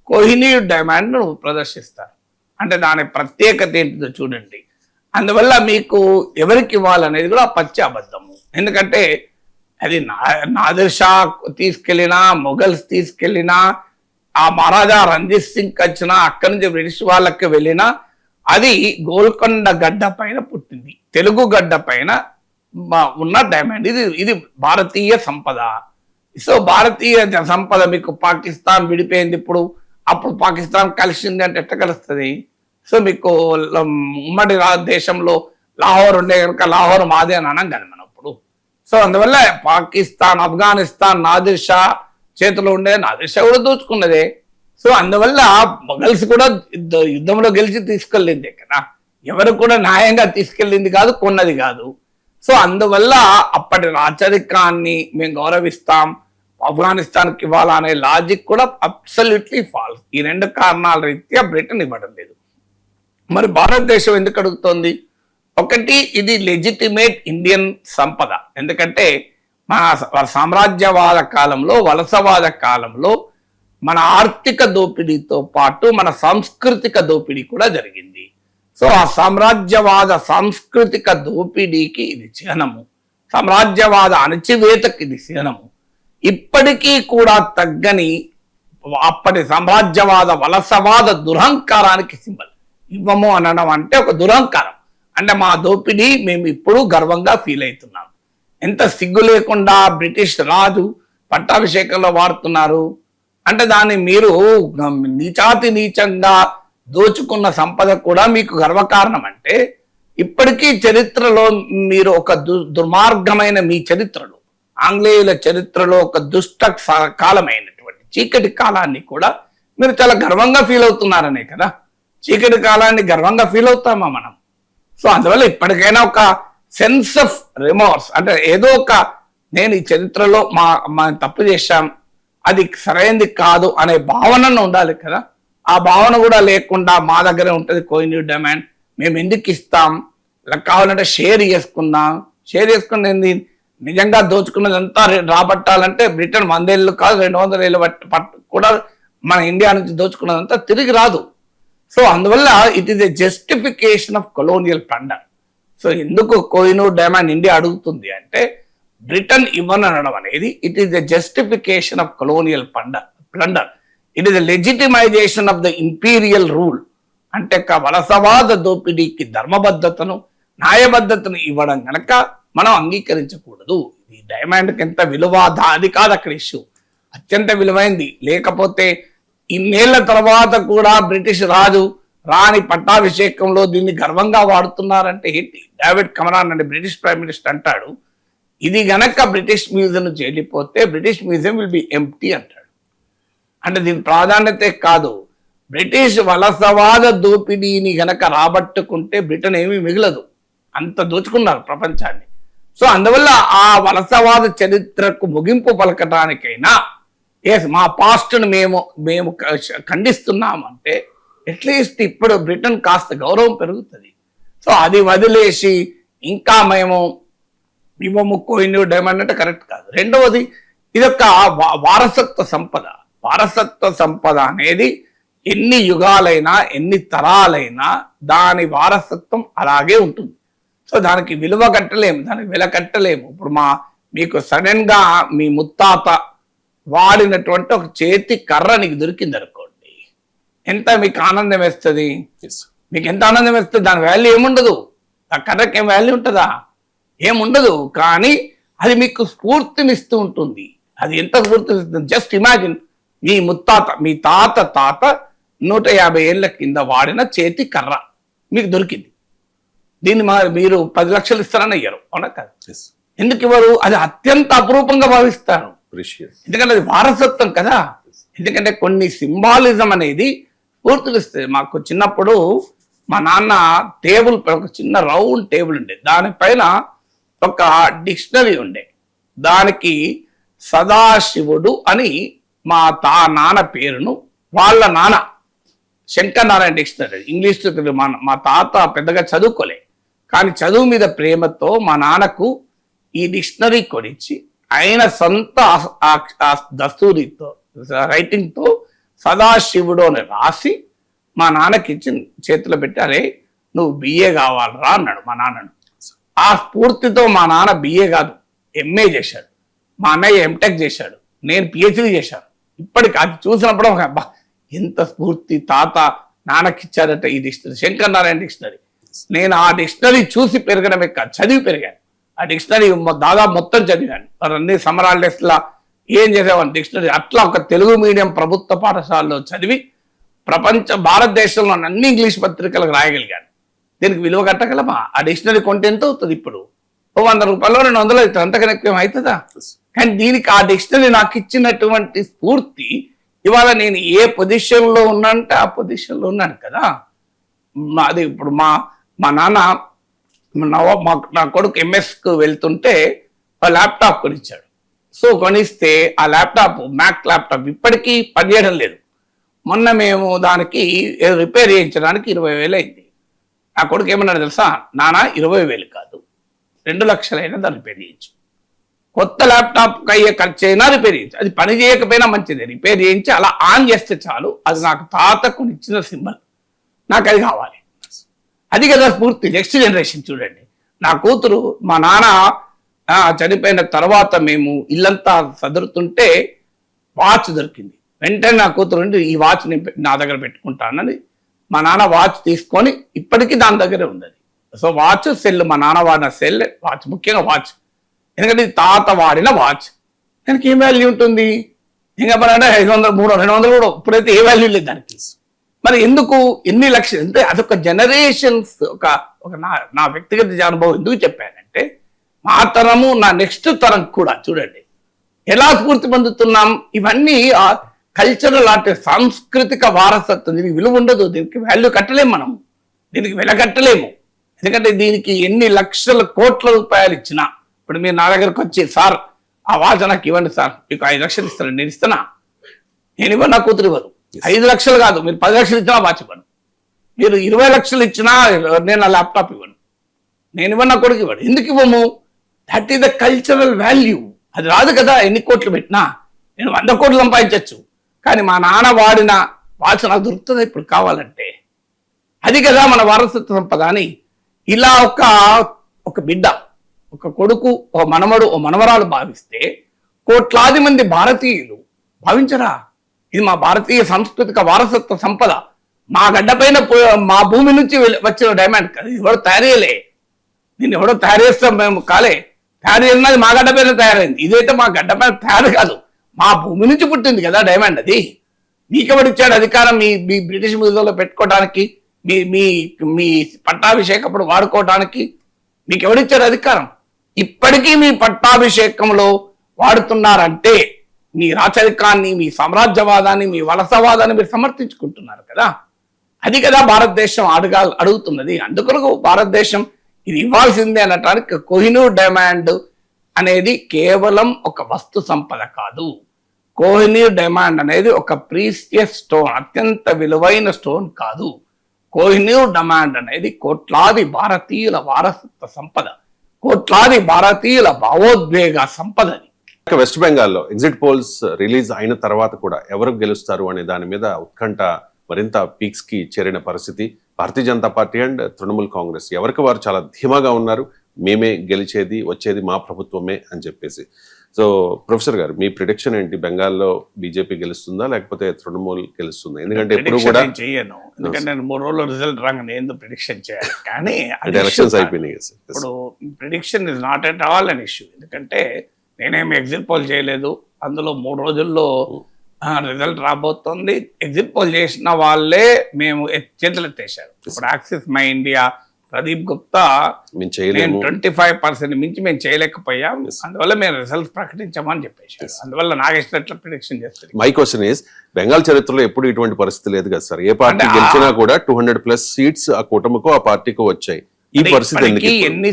కోహినూర్ డైమండ్ ప్రదర్శిస్తారు. అంటే దాని ప్రత్యేకత ఏంటిదో చూడండి. అందువల్ల మీకు ఎవరికి ఇవ్వాలనేది కూడా పచ్చి అబద్ధము. ఎందుకంటే అది నాదిర్ షా తీసుకెళ్ళినా, మొఘల్స్ తీసుకెళ్ళినా, ఆ మహారాజా రంజిత్ సింగ్ వచ్చినా, అక్కడి నుంచి బ్రిటిష్ వాళ్ళకి వెళ్ళినా అది గోల్కొండ గడ్డ పైన పుట్టింది, తెలుగు గడ్డ పైన ఉన్న డైమండ్. ఇది భారతీయ సంపద. సో భారతీయ సంపద మీకు పాకిస్తాన్ విడిపోయింది, అప్పుడు పాకిస్తాన్ కలిసింది అంటే ఎట్లా కలుస్తుంది? సో మీకు ఉమ్మడి దేశంలో లాహోర్ ఉండే కనుక లాహోర్ మాదే అని అనం కానీ మనం ఇప్పుడు. సో అందువల్ల పాకిస్తాన్, ఆఫ్ఘనిస్తాన్ నాదిర్ షా చేతిలో ఉండే, నాదిర్ షా కూడా దోచుకున్నదే. సో అందువల్ల మొఘల్స్ కూడా యుద్ధంలో గెలిచి తీసుకెళ్ళింది కదా, ఎవరు కూడా న్యాయంగా తీసుకెళ్ళింది కాదు, కొన్నది కాదు. సో అందువల్ల అప్పటి రాచరికాన్ని మేము గౌరవిస్తాం, ఆఫ్ఘనిస్తాన్కి ఇవ్వాలా అనే లాజిక్ కూడా అబ్సల్యూట్లీ ఫాల్స్. ఈ రెండు కారణాల రీత్యా బ్రిటన్ ఇవ్వడం లేదు. మరి భారతదేశం ఎందుకు అడుగుతోంది? ఒకటి, ఇది లెజిటిమేట్ ఇండియన్ సంపద. ఎందుకంటే మన సామ్రాజ్యవాద కాలంలో, వలసవాద కాలంలో మన ఆర్థిక దోపిడీతో పాటు మన సాంస్కృతిక దోపిడీ కూడా జరిగింది. సో ఆ సామ్రాజ్యవాద సాంస్కృతిక దోపిడీకి ఇది చిహ్నము, సామ్రాజ్యవాద అణచివేతకి ఇది చిహ్నము. ఇప్పటికీ కూడా తగ్గని అప్పటి సామ్రాజ్యవాద వలసవాద దురహంకారానికి సింబల్. ఇవ్వము అనడం అంటే ఒక దురహంకారం, అంటే మా దోపిడీ మేము ఇప్పుడు గర్వంగా ఫీల్ అవుతున్నాం. ఎంత సిగ్గు లేకుండా బ్రిటిష్ రాజు పట్టాభిషేకంలో వాడుతున్నారు అంటే దాన్ని మీరు నీచాతి నీచంగా దోచుకున్న సంపద కూడా మీకు గర్వకారణం. అంటే ఇప్పటికీ చరిత్రలో మీరు ఒక దుర్మార్గమైన మీ చరిత్రలో, ఆంగ్లేయుల చరిత్రలో ఒక దుష్ట కాలమైనటువంటి చీకటి కాలాన్ని కూడా మీరు చాలా గర్వంగా ఫీల్ అవుతున్నారనే కదా. చీకటి కాలాన్ని గర్వంగా ఫీల్ అవుతామా మనం? సో అందువల్ల ఇప్పటికైనా ఒక సెన్స్ ఆఫ్ రిమోర్స్, అంటే ఏదో ఒక నేను ఈ చరిత్రలో మా తప్పు చేశాం, అది సరైనది కాదు అనే భావనను ఉండాలి కదా. ఆ భావన కూడా లేకుండా మా దగ్గరే ఉంటుంది కోహినూర్ డైమండ్, మేము ఎందుకు ఇస్తాం, ఇలా కావాలంటే షేర్ చేసుకుందాం. షేర్ చేసుకునేది నిజంగా దోచుకున్నదంతా రాబట్టాలంటే బ్రిటన్ 100 ఏళ్ళు కాదు 200 ఏళ్ళు కూడా మన ఇండియా నుంచి దోచుకున్నదంతా తిరిగి రాదు. సో అందువల్ల it is a justification of colonial plunder. So ఎందుకు కోహినూర్ డైమండ్ ఇండియా అడుగుతుంది అంటే బ్రిటన్ ఇవ్వనడం అనేది it is a justification of colonial plunder. It is a legitimisation of the imperial rule. అంటే వలసవాద దోపిడీకి ధర్మబద్ధతను, న్యాయబద్ధతను ఇవ్వడం కనుక మనం అంగీకరించకూడదు. ఈ డైమండ్కి ఎంత విలువ, అది కాదు అక్కడ ఇష్యూ, అత్యంత విలువైంది. లేకపోతే ఇన్నేళ్ల తర్వాత కూడా బ్రిటిష్ రాజు రాణి పట్టాభిషేకంలో దీన్ని గర్వంగా వాడుతున్నారంటే ఏంటి? డేవిడ్ కమరాన్ అంటే బ్రిటిష్ ప్రైమ్ మినిస్టర్ అంటాడు, ఇది గనక బ్రిటిష్ మ్యూజియం నుంచి వెళ్ళిపోతే British museum will be empty అంటాడు. అంటే దీని ప్రాధాన్యతే కాదు, బ్రిటిష్ వలసవాద దోపిడీని గనక రాబట్టుకుంటే బ్రిటన్ ఏమీ మిగలదు, అంత దోచుకున్నారు ప్రపంచాన్ని. సో అందువల్ల ఆ వలసవాద చరిత్రకు ముగింపు పలకటానికైనా ఎస్ మా పాస్ట్ను మేము ఖండిస్తున్నామంటే అట్లీస్ట్ ఇప్పుడు బ్రిటన్ కాస్త గౌరవం పెరుగుతుంది. సో అది వదిలేసి ఇంకా మేము ఇవ్వము కోయిన్ డైమండ్ అంటే కరెక్ట్ కాదు. రెండవది ఇదొక వారసత్వ సంపద. వారసత్వ సంపద అనేది ఎన్ని యుగాలైనా ఎన్ని తరాలైనా దాని వారసత్వం అలాగే ఉంటుంది. సో దానికి విలువ కట్టలేము, దానికి విల కట్టలేము. ఇప్పుడు మీకు సడన్ గా మీ ముత్తాత వాడినటువంటి ఒక చేతి కర్ర నీకు దొరికింది అనుకోండి, ఎంత మీకు ఆనందం వేస్తుంది? మీకు ఎంత ఆనందం వేస్తుంది? దాని వాల్యూ ఏముండదు. ఆ కర్రకి ఏం వాల్యూ ఉంటుందా? ఏముండదు. కానీ అది మీకు స్ఫూర్తినిస్తూ ఉంటుంది. అది ఎంత స్ఫూర్తినిస్తుంది? జస్ట్ ఇమాజిన్, మీ ముత్తాత మీ తాత 150 ఏళ్ల కింద వాడిన చేతి కర్ర మీకు దొరికింది. దీన్ని మీరు 10 లక్షలు ఇస్తారని అయ్యారు, అవునా కాదు? ఎందుకు ఇవ్వరు? అది అత్యంత అపురూపంగా భావిస్తారు. ఎందుకంటే అది వారసత్వం కదా. ఎందుకంటే కొన్ని సింబాలిజం అనేది స్ఫూర్తినిస్తుంది. మాకు చిన్నప్పుడు మా నాన్న టేబుల్, ఒక చిన్న రౌండ్ టేబుల్ ఉండే, దానిపైన ఒక డిక్షనరీ ఉండే. దానికి సదాశివుడు అని మా నాన్న పేరును, వాళ్ళ నాన్న శంకర్ నారాయణ డిక్షనరీ, ఇంగ్లీష్. మా తాత పెద్దగా చదువుకోలే, కానీ చదువు మీద ప్రేమతో మా నాన్నకు ఈ డిక్షనరీ కొనిచ్చి ఆయన సొంత దస్తూరితో రైటింగ్తో సదాశివుడు అని రాసి మా నాన్నకి ఇచ్చి చేతిలో పెట్టి, అరే నువ్వు బిఏ కావాలరా అన్నాడు మా నాన్నను. ఆ స్ఫూర్తితో మా నాన్న బిఏ కాదు ఎంఏ చేశాడు, మా అన్నయ్య ఎంటెక్ చేశాడు, నేను పిహెచ్డి చేశాను. ఇప్పటికి అది చూసినప్పుడు అబ్బా ఎంత స్ఫూర్తి, తాత నాన్నకిచ్చారట ఈ డిక్షనరీ, శంకర్ నారాయణ డిక్షనరీ. నేను ఆ డిక్షనరీ చూసి పెరగడమే కాదు, చదివి పెరిగాను. ఆ డిక్షనరీ దాదాపు మొత్తం చదివాను. అన్ని సమ్మర్ హాలిడేస్లా ఏం చేసేవాడిని డిక్షనరీ. అట్లా ఒక తెలుగు మీడియం ప్రభుత్వ పాఠశాలలో చదివి భారతదేశంలో అన్ని ఇంగ్లీష్ పత్రికలకు రాయగలిగాను. దీనికి విలువ కట్టగలమా? ఆ డిక్షనరీ కొంటే ఎంత అవుతుంది? ఇప్పుడు 100 రూపాయలు 200 అవుతుంది, అంతకన్నా ఎక్కువ అవుతుందా? కానీ దీనికి ఆ డిక్షనరీ నాకు ఇచ్చినటువంటి స్ఫూర్తి, ఇవాళ నేను ఏ పొజిషన్లో ఉన్నానంటే ఆ పొజిషన్లో ఉన్నాను కదా. అది ఇప్పుడు మా నాన్న నా కొడుకు ఎంఎస్కు వెళ్తుంటే ల్యాప్టాప్ కొనిచ్చాడు. సో కొనిస్తే ఆ ల్యాప్టాప్ మ్యాక్ ల్యాప్టాప్ ఇప్పటికీ పనిచేయడం లేదు. మొన్న మేము దానికి రిపేర్ చేయించడానికి 20,000 అయింది. నా కొడుకు ఏమన్నాడు తెలుసా? నాన్న 20,000 కాదు, 2 లక్షలైనా దాన్ని రిపేర్ చేయించు. కొత్త ల్యాప్టాప్ అయ్యే ఖర్చు అయినా రిపేర్ చేయించు, అది పని చేయకపోయినా మంచిది, రిపేర్ చేయించి అలా ఆన్ చేస్తే చాలు. అది నాకు తాతకు ఇచ్చిన సింబల్, నాకు అది కావాలి. అది కదా స్ఫూర్తి. నెక్స్ట్ జనరేషన్ చూడండి. నా కూతురు, మా నాన్న చనిపోయిన తర్వాత మేము ఇల్లంతా సదురుతుంటే వాచ్ దొరికింది. వెంటనే నా కూతురు ఉండి ఈ వాచ్ నేను నా దగ్గర పెట్టుకుంటానని మా నాన్న వాచ్ తీసుకొని ఇప్పటికీ దాని దగ్గరే ఉంది. సో వాచ్, సెల్, మా నాన్న వాడిన సెల్, వాచ్, ముఖ్యంగా వాచ్. ఎందుకంటే ఇది తాత వాడిన వాచ్. దానికి ఏం వాల్యూ ఉంటుంది? ఇంకా అంటే 500, 300, 200 కూడా ఇప్పుడైతే ఏ వాల్యూ లేదు దానికి. మరి ఎందుకు ఎన్ని లక్షలు? అంటే అదొక జనరేషన్స్, ఒక నా వ్యక్తిగత అనుభవం ఎందుకు చెప్పానంటే, మా తరము నా నెక్స్ట్ తరం కూడా చూడండి ఎలా స్ఫూర్తి పొందుతున్నాం. ఇవన్నీ కల్చరల్ ఆర్ట్, సాంస్కృతిక వారసత్వం. దీనికి విలువ ఉండదు, దీనికి వాల్యూ కట్టలేము, మనం దీనికి వెల కట్టలేము. ఎందుకంటే దీనికి ఎన్ని లక్షల కోట్ల రూపాయలు ఇచ్చినా, ఇప్పుడు మీరు నా దగ్గరకు వచ్చి సార్ ఆ వాచ్ నాకు ఇవ్వండి సార్, మీకు 5 లక్షలు ఇస్తాను, నేను ఇస్తానా? నేను ఇవ్వను, నా కూతురు ఇవ్వదు. 5 లక్షలు కాదు, మీరు 10 లక్షలు ఇచ్చినా వాచ్ ఇవ్వను. మీరు 20 లక్షలు ఇచ్చినా నేను ఆ ల్యాప్టాప్ ఇవ్వను, నేను ఇవ్వను, నా కొడుకు ఇవ్వడు. ఎందుకు ఇవ్వము? That is the cultural value. అది రాదు కదా ఎన్ని కోట్లు పెట్టినా. నేను 100 కోట్లు సంపాదించవచ్చు, కానీ మా నాన్న వాడిన వాచ్ నాకు దొరుకుతుంది ఇప్పుడు కావాలంటే. అది కదా మన వారసత్వ సంపద అని. ఇలా ఒక బిడ్డ, ఒక కొడుకు, ఓ మనమడు, ఓ మనవరాలు భావిస్తే కోట్లాది మంది భారతీయులు భావించరా? ఇది మా భారతీయ సాంస్కృతిక వారసత్వ సంపద. మా గడ్డపైన మా భూమి నుంచి వచ్చిన డైమండ్ కదా, ఇది ఎవడో తయారు చేయలే. దీన్ని ఎవడో తయారు చేస్తాం మేము కాలే. తయారు చేసినది మా గడ్డపైన తయారైంది. ఇదైతే మా గడ్డపైన తయారు కాదు, మా భూమి నుంచి పుట్టింది కదా డైమండ్. అది మీకెవడిచ్చాడు అధికారం మీ బ్రిటిష్ మ్యూజియంలో పెట్టుకోవడానికి, మీ పట్టాభిషేకప్పుడు వాడుకోవడానికి? మీకు ఎవడిచ్చారు అధికారం? ఇప్పటికీ మీ పట్టాభిషేకంలో వాడుతున్నారంటే మీ రాచరికాన్ని, మీ సామ్రాజ్యవాదాన్ని, మీ వలసవాదాన్ని మీరు సమర్థించుకుంటున్నారు కదా. అది కదా భారతదేశం అడుగుతున్నది. అందుకొరకు భారతదేశం ఇది ఇవ్వాల్సిందే అనటానికి కోహినూర్ డైమండ్ అనేది కేవలం ఒక వస్తు సంపద కాదు, కోహినూర్ డైమండ్ అనేది ఒక ప్రీసియస్ స్టోన్, అత్యంత విలువైన స్టోన్ కాదు. కోహినూర్ డైమండ్ అనేది కోట్లాది భారతీయుల వారసత్వ సంపద, కోట్లాది భారతీయుల భావోద్వేగ సంపదని. వెస్ట్ బెంగాల్లో ఎగ్జిట్ పోల్స్ రిలీజ్ అయిన తర్వాత కూడా ఎవరు గెలుస్తారు అనే దాని మీద ఉత్కంఠ మరింత పీక్స్ కి చేరిన పరిస్థితి. భారతీయ జనతా పార్టీ అండ్ తృణమూల్ కాంగ్రెస్ ఎవరికి వారు చాలా ధీమాగా ఉన్నారు, మేమే గెలిచేది, వచ్చేది మా ప్రభుత్వమే అని చెప్పేసి. సో ప్రొఫెసర్ గారు, మీ ప్రిడిక్షన్ ఏంటి? బెంగాల్లో బీజేపీ గెలుస్తుందా లేకపోతే తృణమూల్ గెలుస్తుందా? ఎందుకంటే ఎప్పుడు కూడా చేయను, ఎందుకంటే నేను 3 రోజులు రిజల్ట్ రాగా నేను ప్రిడిక్షన్ చేయాలి. కానీ ఎలక్షన్స్ అయిపోయినాయి. ఇప్పుడు prediction is not at all an issue. ఎందుకంటే నేనేమి ఎగ్జిట్ పోల్ చేయలేదు, అందులో 3 రోజుల్లో రిజల్ట్ రాబోతోంది. ఎగ్జిట్ పోల్ చేసిన వాళ్ళే మేము చేతులు ఎత్తేసారు. ఇప్పుడు axis my India Pradeep Gupta 25% మించి మేము చేయలేకపోయాం, అందువల్ల మేము రిజల్ట్స్ ప్రకటించామని చెప్పేసి, అందువల్ల నాకు ఇష్టం ప్రిడిక్షన్ చేస్తారు. మై క్వశ్చన్ ఇస్, బెంగాల్ చరిత్రలో ఎప్పుడు ఇటువంటి పరిస్థితి లేదు కదా సార్. ఏ పార్టీ గెలిచినా కూడా 200+ సీట్స్ ఆ కూటమికో ఆ పార్టీకో వచ్చాయి. ఈ పరిస్థితి ఎన్ని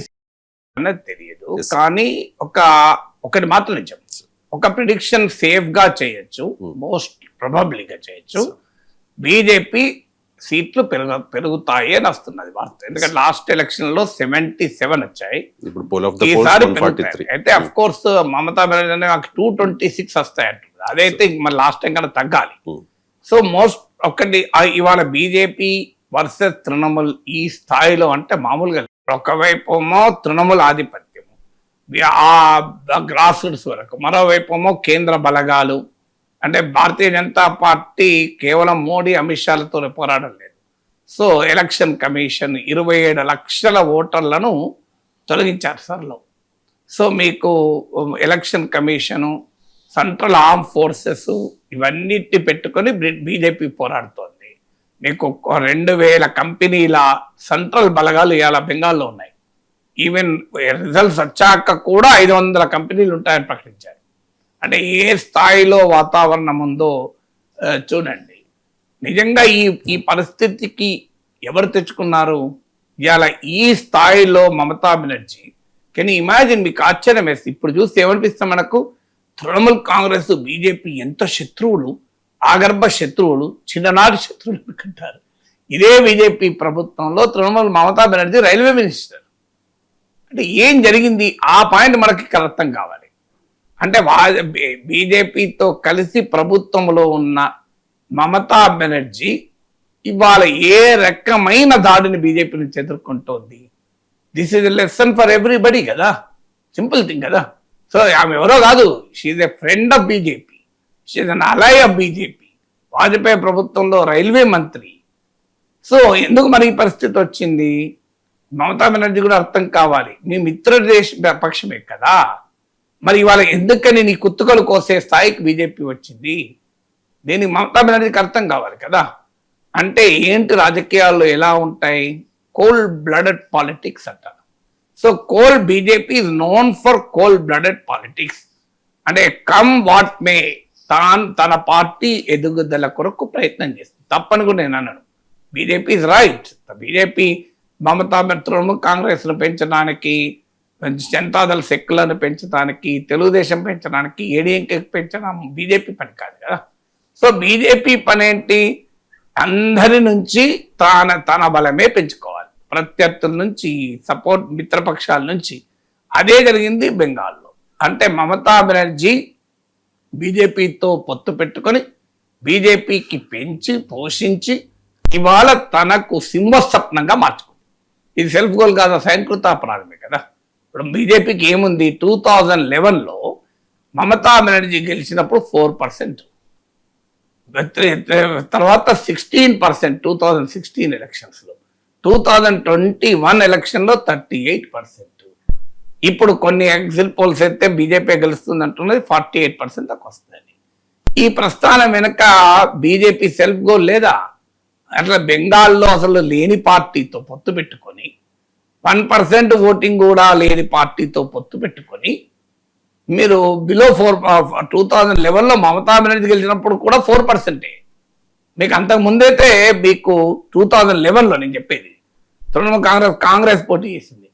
అన్నది తెలియదు, కానీ ఒకటి మాత్రం నిజం, ఒక ప్రిడిక్షన్ సేఫ్ గా చేయొచ్చు, మోస్ట్ ప్రొబబ్లీగా చేయొచ్చు, బీజేపీ సీట్లు పెరుగుతాయి అని వస్తున్నది వార్త. ఎందుకంటే లాస్ట్ ఎలక్షన్ లో 77 వచ్చాయి, ఈసారి పెరుగుతాయి. అయితే అఫ్ కోర్స్ మమతా బెనర్జీ నాకు 226 వస్తాయి అంటుంది, అదైతే మరి లాస్ట్ టైం కన్నా తగ్గాలి. సో మోస్ట్ ఇవాళ బీజేపీ వర్సెస్ తృణమూల్ ఈ స్థాయిలో అంటే మామూలుగా ఒకవైపేమో తృణమూల్ ఆధిపత్యము ఆ గ్రాస్ రూట్స్ వరకు, మరోవైపేమో కేంద్ర బలగాలు, అంటే భారతీయ జనతా పార్టీ కేవలం మోడీ అమిత్ షాలతో పోరాడడం లేదు. సో ఎలక్షన్ కమిషన్ 27 లక్షల ఓటర్లను తొలగించారు సార్లో. సో మీకు election commission, central arm forces ఇవన్నిటి పెట్టుకొని బీజేపీ పోరాడుతోంది. మీకు 2000 కంపెనీల సెంట్రల్ బలగాలు ఇవాళ బెంగాల్లో ఉన్నాయి. ఈవెన్ రిజల్ట్స్ వచ్చాక కూడా 500 కంపెనీలు ఉంటాయని ప్రకటించారు. అంటే ఏ స్థాయిలో వాతావరణం ఉందో చూడండి. నిజంగా ఈ పరిస్థితికి ఎవరు తెచ్చుకున్నారు? ఇవాళ ఈ స్థాయిలో మమతా బెనర్జీ, కానీ ఇమాజిన్, మీకు ఆశ్చర్యం వేస్తుంది. ఇప్పుడు చూస్తే ఏమనిపిస్తాం మనకు, తృణమూల్ కాంగ్రెస్ బీజేపీ ఎంత శత్రువులు, ఆగర్భ శత్రువులు, చిన్ననాటి శత్రువులు అనుకుంటారు. ఇదే బీజేపీ ప్రభుత్వంలో తృణమూల్ మమతా బెనర్జీ రైల్వే మినిస్టర్. అంటే ఏం జరిగింది? ఆ పాయింట్ మనకి అర్థం కావాలి. అంటే బీజేపీతో కలిసి ప్రభుత్వంలో ఉన్న మమతా బెనర్జీ ఇవాళ ఏ రకమైన దాడిని బీజేపీ నుంచి ఎదుర్కొంటోంది. This is a lesson for everybody కదా, సింపుల్ థింగ్ కదా. సో ఆమె ఎవరో కాదు, she's a friend of BJP, she's an ally of BJP. Vajpayee ప్రభుత్వంలో రైల్వే మంత్రి. సో ఎందుకు మరి ఈ పరిస్థితి వచ్చింది? మమతా బెనర్జీ కూడా అర్థం కావాలి, మీ మిత్ర దేశ పక్షమే కదా, మరి ఇవాళ ఎందుకని నీ కుత్తుకలు కోసే స్థాయికి బీజేపీ వచ్చింది? దీనికి మమతా బెనర్జీకి అర్థం కావాలి కదా. అంటే ఏంటి రాజకీయాల్లో ఎలా ఉంటాయి? కోల్డ్ బ్లడెడ్ పాలిటిక్స్ అంటారు. So BJP is known for cold blooded politics. అంటే కమ్ వాట్ మే, తన పార్టీ ఎదుగుదల కొరకు ప్రయత్నం చేస్తుంది. తప్పని కూడా నేను అన్నాను. BJP is right. BJP Mamata Trinamool కాంగ్రెస్ను పెంచడానికి, జనతాదళ సెక్యులర్ను పెంచడానికి, తెలుగుదేశం పెంచడానికి, ఏడీఎంకే పెంచడం బీజేపీ పని కాదు కదా. సో బీజేపీ పని ఏంటి? అందరి నుంచి తన బలమే పెంచుకోవాలి, ప్రత్యర్థుల నుంచి, సపోర్ట్ మిత్రపక్షాల నుంచి. అదే జరిగింది బెంగాల్లో. అంటే మమతా బెనర్జీ బీజేపీతో పొత్తు పెట్టుకొని బీజేపీకి పెంచి పోషించి ఇవాళ తనకు సింహస్వప్నంగా మార్చుకుంది. ఇది సెల్ఫ్ గోల్ కాదా, స్వయంకృతాపరాధమే కదా. ఇప్పుడు బీజేపీకి ఏముంది? 2011లో మమతా బెనర్జీ గెలిచినప్పుడు 4%, తర్వాత 16% 2016 ఎలక్షన్స్లో, 2021 ఎలక్షన్లో 38%. ఇప్పుడు కొన్ని ఎగ్జిట్ పోల్స్ అయితే బీజేపీ గెలుస్తుంది అంటున్నది 48% దాకా వస్తుంది. ఈ ప్రస్థానం వెనక బీజేపీ సెల్ఫ్ గోల్ లేదా? అట్లా బెంగాల్లో అసలు లేని పార్టీతో పొత్తు పెట్టుకొని, 1% ఓటింగ్ కూడా లేని పార్టీతో పొత్తు పెట్టుకొని, మీరు బిలో 2011లో మమతా బెనర్జీ గెలిచినప్పుడు కూడా 4%. మీకు అంతకు ముందైతే మీకు 2011లో నేను చెప్పేది, తృణమూల్ కాంగ్రెస్ పోటీ చేసింది.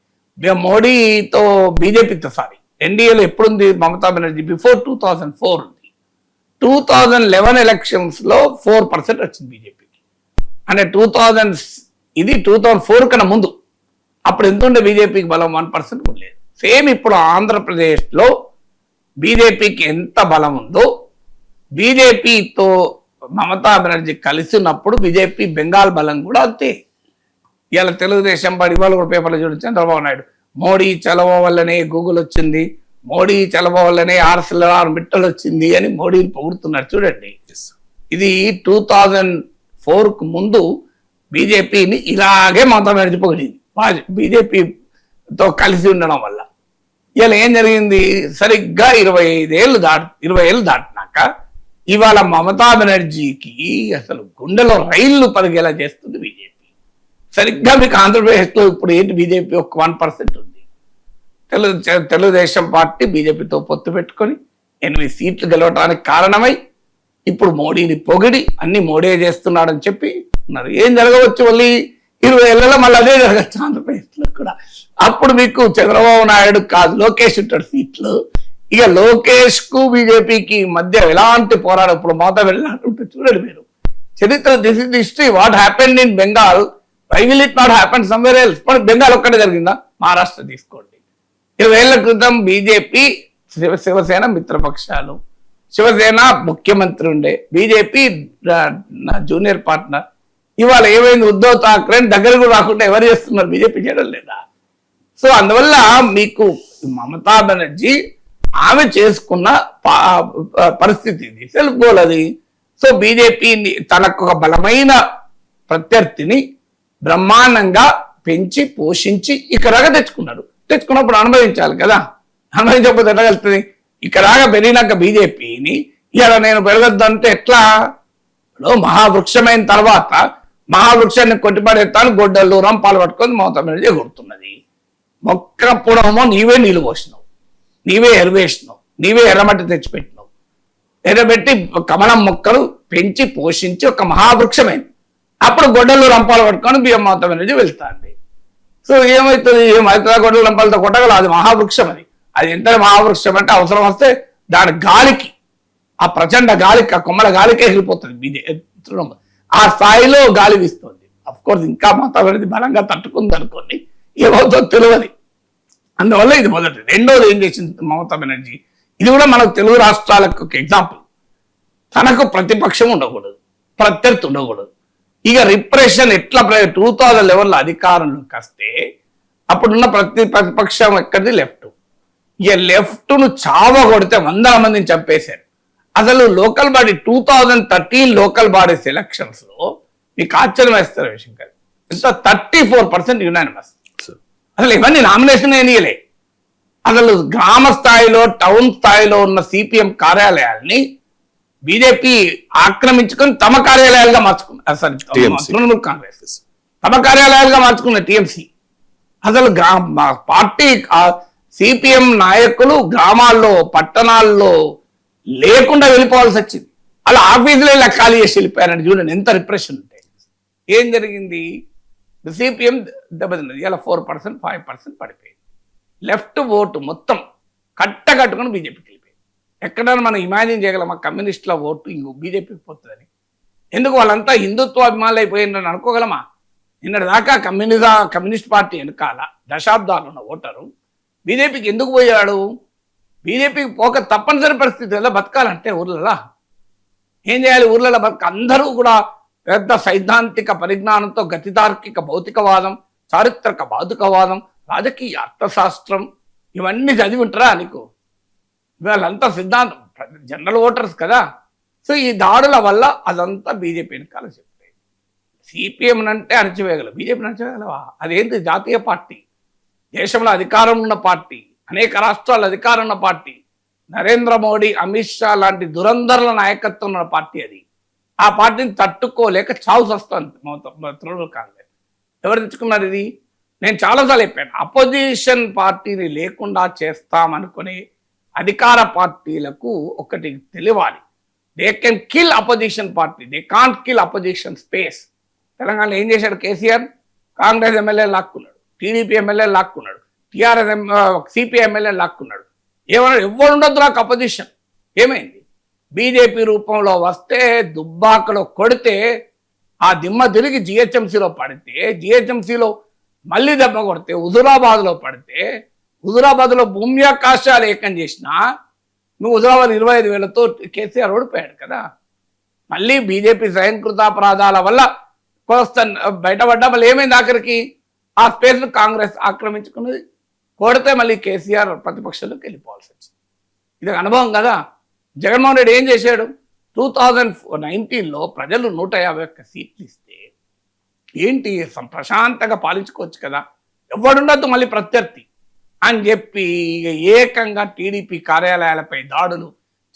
మోడీతో బీజేపీతో ఎన్డీఏలో ఎప్పుడుంది మమతా బెనర్జీ? బిఫోర్ 2004 ఉంది. 2011 ఎలక్షన్స్ లో 4% వచ్చింది బీజేపీకి. అంటే 2004 కన్నా ముందు అప్పుడు ఎంత ఉండే బీజేపీకి బలం? 1% కూడా లేదు. సేమ్ ఇప్పుడు ఆంధ్రప్రదేశ్లో బీజేపీకి ఎంత బలం ఉందో, బీజేపీతో మమతా బెనర్జీ కలిసి ఉన్నప్పుడు బీజేపీ బెంగాల్ బలం కూడా అంతే. ఇవాళ తెలుగుదేశం పార్టీ ఇవాళ కూడా పేపర్లో చూడండి, చంద్రబాబు నాయుడు మోడీ చలవ వల్లనే గూగుల్ వచ్చింది, మోడీ చలవ వల్లనే ArcelorMittal వచ్చింది అని మోడీని పొగుడుతున్నారు. చూడండి, ఇది 2004కు ముందు బీజేపీని ఇలాగే మమతా బెనర్జీ పొగిడింది బీజేపీతో కలిసి ఉండడం వల్ల. ఇలా ఏం జరిగింది? సరిగ్గా 20 ఏళ్ళు దాటినాక ఇవాళ మమతా బెనర్జీకి అసలు గుండెలో రైళ్లు పరిగేలా చేస్తుంది బీజేపీ. సరిగ్గా మీకు ఆంధ్రప్రదేశ్లో ఇప్పుడు ఏంటి? బీజేపీ ఒక 1% ఉంది. తెలుగుదేశం పార్టీ బీజేపీతో పొత్తు పెట్టుకొని 8 సీట్లు గెలవడానికి కారణమై ఇప్పుడు మోడీని పొగిడి అన్ని మోడీ చేస్తున్నాడని చెప్పి ఉన్నారు. ఏం జరగవచ్చు? మళ్ళీ 20 ఏళ్లలో మళ్ళీ అదే జరగచ్చు ఆంధ్రప్రదేశ్లో కూడా. అప్పుడు మీకు చంద్రబాబు నాయుడు కాదు, లోకేష్ ఉంటాడు సీట్లు. ఇక లోకేష్ కు బీజేపీకి మధ్య ఎలాంటి పోరాటం ఇప్పుడు మమతా వెళ్ళాలంటే చూడండి మీరు చరిత్ర. This is history. What happened in Bengal, why will it not happen somewhere else? మరి బెంగాల్ ఒక్కటే జరిగిందా? మహారాష్ట్ర తీసుకోండి. 20 ఏళ్ల క్రితం బీజేపీ శివసేన మిత్రపక్షాలు, శివసేన ముఖ్యమంత్రి ఉండే, బీజేపీ జూనియర్ పార్ట్నర్. ఇవాళ ఏమైంది? ఉద్ధవ్ ఠాక్రే దగ్గరకు రాకుండా ఎవరు చేస్తున్నారు? బీజేపీ చేయడం లేదా? సో అందువల్ల మీకు మమతా బెనర్జీ ఆమె చేసుకున్న పరిస్థితి ఇది, సెల్ఫ్ గోల్ అది. సో బీజేపీని తనకు ఒక బలమైన ప్రత్యర్థిని బ్రహ్మాండంగా పెంచి పోషించి ఇక్కడగా తెచ్చుకున్నప్పుడు అనుభవించాలి కదా. అనుభవించకపోతే ఎట్లా వెళ్తుంది? ఇక్కడగా పెరిగినాక బీజేపీని ఇలా నేను పెరగద్దంటే ఎట్లా? మహావృక్షమైన తర్వాత మహావృక్షాన్ని కొట్టిపడేస్తాను గొడ్డలు రంపాలు పట్టుకొని మమతా బెనర్జీ ఎగురుతున్నది. మొక్క పొడమో నీవే నీళ్ళు పోసినావు, నీవే ఎరువేసినావు, నీవే ఎర్రమట్టి తెచ్చిపెట్టినావు. ఎర్రబెట్టి కమలం మొక్కలు పెంచి పోషించి ఒక మహావృక్షమైంది. అప్పుడు గొడ్డలు రంపాలు పట్టుకొని బియ్యం మమతా బెనర్జీ వెళ్తాండి. సో ఏమవుతుంది? గొడ్డలు రంపాలతో కొట్టగల అది మహావృక్షం. అది ఎంత మహావృక్షం అంటే అవసరం వస్తే దాని గాలికి, ఆ ప్రచండ గాలికి, ఆ కొమ్మల గాలికే వెళ్ళిపోతుంది బీజేపీ. ఆ స్థాయిలో గాలి వీస్తుంది. అఫ్ కోర్స్ ఇంకా మమతా బెనర్జీ బలంగా తట్టుకుంది అనుకోండి, ఏమవుతుందో తెలియదు. అందువల్ల ఇది మొదటి. రెండోది ఏం చేసింది మమతా బెనర్జీ? ఇది కూడా మనకు తెలుగు రాష్ట్రాలకు ఒక ఎగ్జాంపుల్. తనకు ప్రతిపక్షం ఉండకూడదు, ప్రత్యర్థి ఉండకూడదు. ఇక రిప్రెషన్ ఎట్లా 2011లో అధికారంలోకి వస్తే అప్పుడున్న ప్రతిపక్షం ఎక్కడిది? లెఫ్ట్. ఇక లెఫ్ట్ను చావగొడితే 100 మందిని చంపేశారు. అసలు local body 2013 local bodies elections లో మీకు ఆశ్చర్యం వేస్తారు శంకర్, ఎంత 34% యునానిమస్. అసలు ఇవన్నీ నామినేషన్ ఏనియలే. అసలు గ్రామ స్థాయిలో, టౌన్ స్థాయిలో ఉన్న సిపిఎం కార్యాలయాల్ని బీజేపీ ఆక్రమించుకొని తమ కార్యాలయాలుగా మార్చుకున్నారు. సారీ, తృణమూల్ కాంగ్రెస్ తమ కార్యాలయాలుగా మార్చుకున్న టీఎంసీ. అసలు పార్టీ సిపిఎం నాయకులు గ్రామాల్లో, పట్టణాల్లో లేకుండా వెళ్ళిపోవాల్సి వచ్చింది. అలా ఆఫీసులో ఇలా ఖాళీ చేసి వెళ్ళిపోయారంటే చూడండి ఎంత రిప్రెషన్ ఉంటే. ఏం జరిగింది? సిపిఎం దెబ్బతిన్నది. ఇలా 4%, 5% పడిపోయింది. లెఫ్ట్ ఓటు మొత్తం కట్టుకొని బీజేపీకి వెళ్ళిపోయింది. ఎక్కడైనా మనం ఇమాజిన్ చేయగలమా కమ్యూనిస్టుల ఓటు ఇంకో బీజేపీకి పోతుందని? ఎందుకు? వాళ్ళంతా హిందుత్వ అభిమానులు అయిపోయిందని అనుకోగలమా? నిన్నటి దాకా కమ్యూనిస్ట్ పార్టీ వెనకాల దశాబ్దాలు ఉన్న ఓటరు బీజేపీకి ఎందుకు పోయాడు? బీజేపీకి పోక తప్పనిసరి పరిస్థితుల్లో బతకాలంటే ఊర్లలో ఏం చేయాలి? ఊర్లలో అందరూ కూడా పెద్ద సైద్ధాంతిక పరిజ్ఞానంతో గతితార్కిక భౌతికవాదం, చారిత్రక భౌతికవాదం, రాజకీయ అర్థశాస్త్రం ఇవన్నీ చదివి ఉంటారా నీకు? వాళ్ళంతా సిద్ధాంతం జనరల్ ఓటర్స్ కదా. సో ఈ దాడుల వల్ల అదంతా బీజేపీ వెనకాల చెప్పాయి. సిపిఎం అంటే అణచివేయగలవు, బీజేపీని అణచివేయగలవా? అదేంటి? జాతీయ పార్టీ, దేశంలో అధికారం ఉన్న పార్టీ, అనేక రాష్ట్రాల అధికారం ఉన్న పార్టీ, నరేంద్ర మోడీ, అమిత్ షా లాంటి దురంధరుల నాయకత్వం ఉన్న పార్టీ అది. ఆ పార్టీని తట్టుకోలేక చావు వస్తుంది తృణమూల్ కాంగ్రెస్. ఎవరు తెచ్చుకున్నారు ఇది? నేను చాలాసార్లు చెప్పాను, అపోజిషన్ పార్టీని లేకుండా చేస్తామనుకునే అధికార పార్టీలకు ఒకటి తెలియాలి. They can kill opposition party, they can't kill opposition space. తెలంగాణలో ఏం చేశాడు కేసీఆర్? కాంగ్రెస్ ఎమ్మెల్యే లాక్కున్నాడు, టీడీపీ ఎమ్మెల్యే లాక్కున్నాడు, టీఆర్ఎస్ సిపిఐ ఎమ్మెల్యే లాక్కున్నాడు. ఏమన్నాడు? ఎవరు ఉండొద్దు నాకు అపోజిషన్. ఏమైంది? బీజేపీ రూపంలో వస్తే దుబ్బాకలో కొడితే ఆ దిమ్మ తిరిగి జిహెచ్ఎంసీలో పడితే, జిహెచ్ఎంసీలో మళ్ళీ దెబ్బ కొడితే, హుజురాబాద్లో పడితే, హుజురాబాద్లో భూమి ఆకాశాలు ఏకం చేసినా నువ్వు హుజురాబాద్ 25,000తో కేసీఆర్ ఓడిపోయాడు కదా. మళ్ళీ బీజేపీ స్వయంకృతాపరాధాల వల్ల కోస్త బయటపడ్డా మళ్ళీ ఏమైంది? ఆఖరికి ఆ స్పేస్ను కాంగ్రెస్ ఆక్రమించుకున్నది. కొడితే మళ్ళీ కేసీఆర్ ప్రతిపక్షంలోకి వెళ్ళిపోవాల్సి వచ్చింది. ఇది అనుభవం కదా. జగన్మోహన్ రెడ్డి ఏం చేశాడు? 2019లో ప్రజలు 151 సీట్లు ఇస్తే ఏంటి ప్రశాంతంగా పాలించుకోవచ్చు కదా, ఎవడుండద్దు మళ్ళీ ప్రత్యర్థి అని చెప్పి ఏకంగా టీడీపీ కార్యాలయాలపై దాడులు,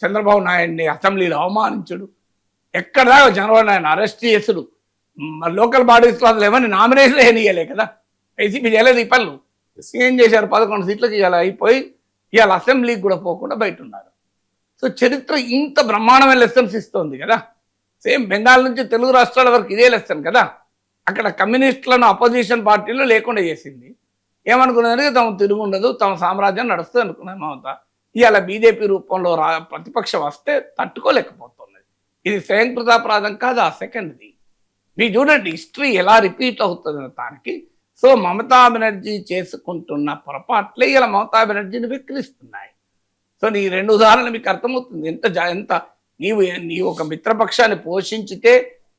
చంద్రబాబు నాయుడిని అసెంబ్లీలో అవమానించుడు, ఎక్కడ చంద్రబాబు నాయుడు అరెస్ట్ చేసుడు, లోకల్ బాడీస్లో అసలు ఎవరిని నామినేషన్ వేయలే కదా, వైసీపీ చేయలేదు ఈ పనులు. ఏం చేశారు? 11 సీట్లకి ఇవాళ అయిపోయి ఇవాళ అసెంబ్లీకి కూడా పోకుండా బయట ఉన్నారు. సో చరిత్ర ఇంత బ్రహ్మాండమైన లెసన్స్ ఇస్తుంది కదా. సేమ్ బెంగాల్ నుంచి తెలుగు రాష్ట్రాల వరకు ఇదే లెసన్ కదా. అక్కడ కమ్యూనిస్టులను అపోజిషన్ పార్టీలు లేకుండా చేసింది. ఏమనుకున్నది? తమ తిరుగు ఉండదు, తమ సామ్రాజ్యం నడుస్తుంది అనుకున్నది మమత. ఇవాళ బీజేపీ రూపంలో ప్రతిపక్షం వస్తే తట్టుకోలేకపోతున్నది. ఇది స్వయంకృతాపరాధం కాదా? సెకండ్ది మీరు చూడండి హిస్టరీ ఎలా రిపీట్ అవుతుంది దానికి. సో మమతా బెనర్జీ చేసుకుంటున్న పొరపాట్లే ఇలా మమతా బెనర్జీని వెక్కిరిస్తున్నాయి. సో నీ 2 ఉదాహరణలు మీకు అర్థమవుతుంది ఎంత నీవు ఒక మిత్రపక్షాన్ని పోషించితే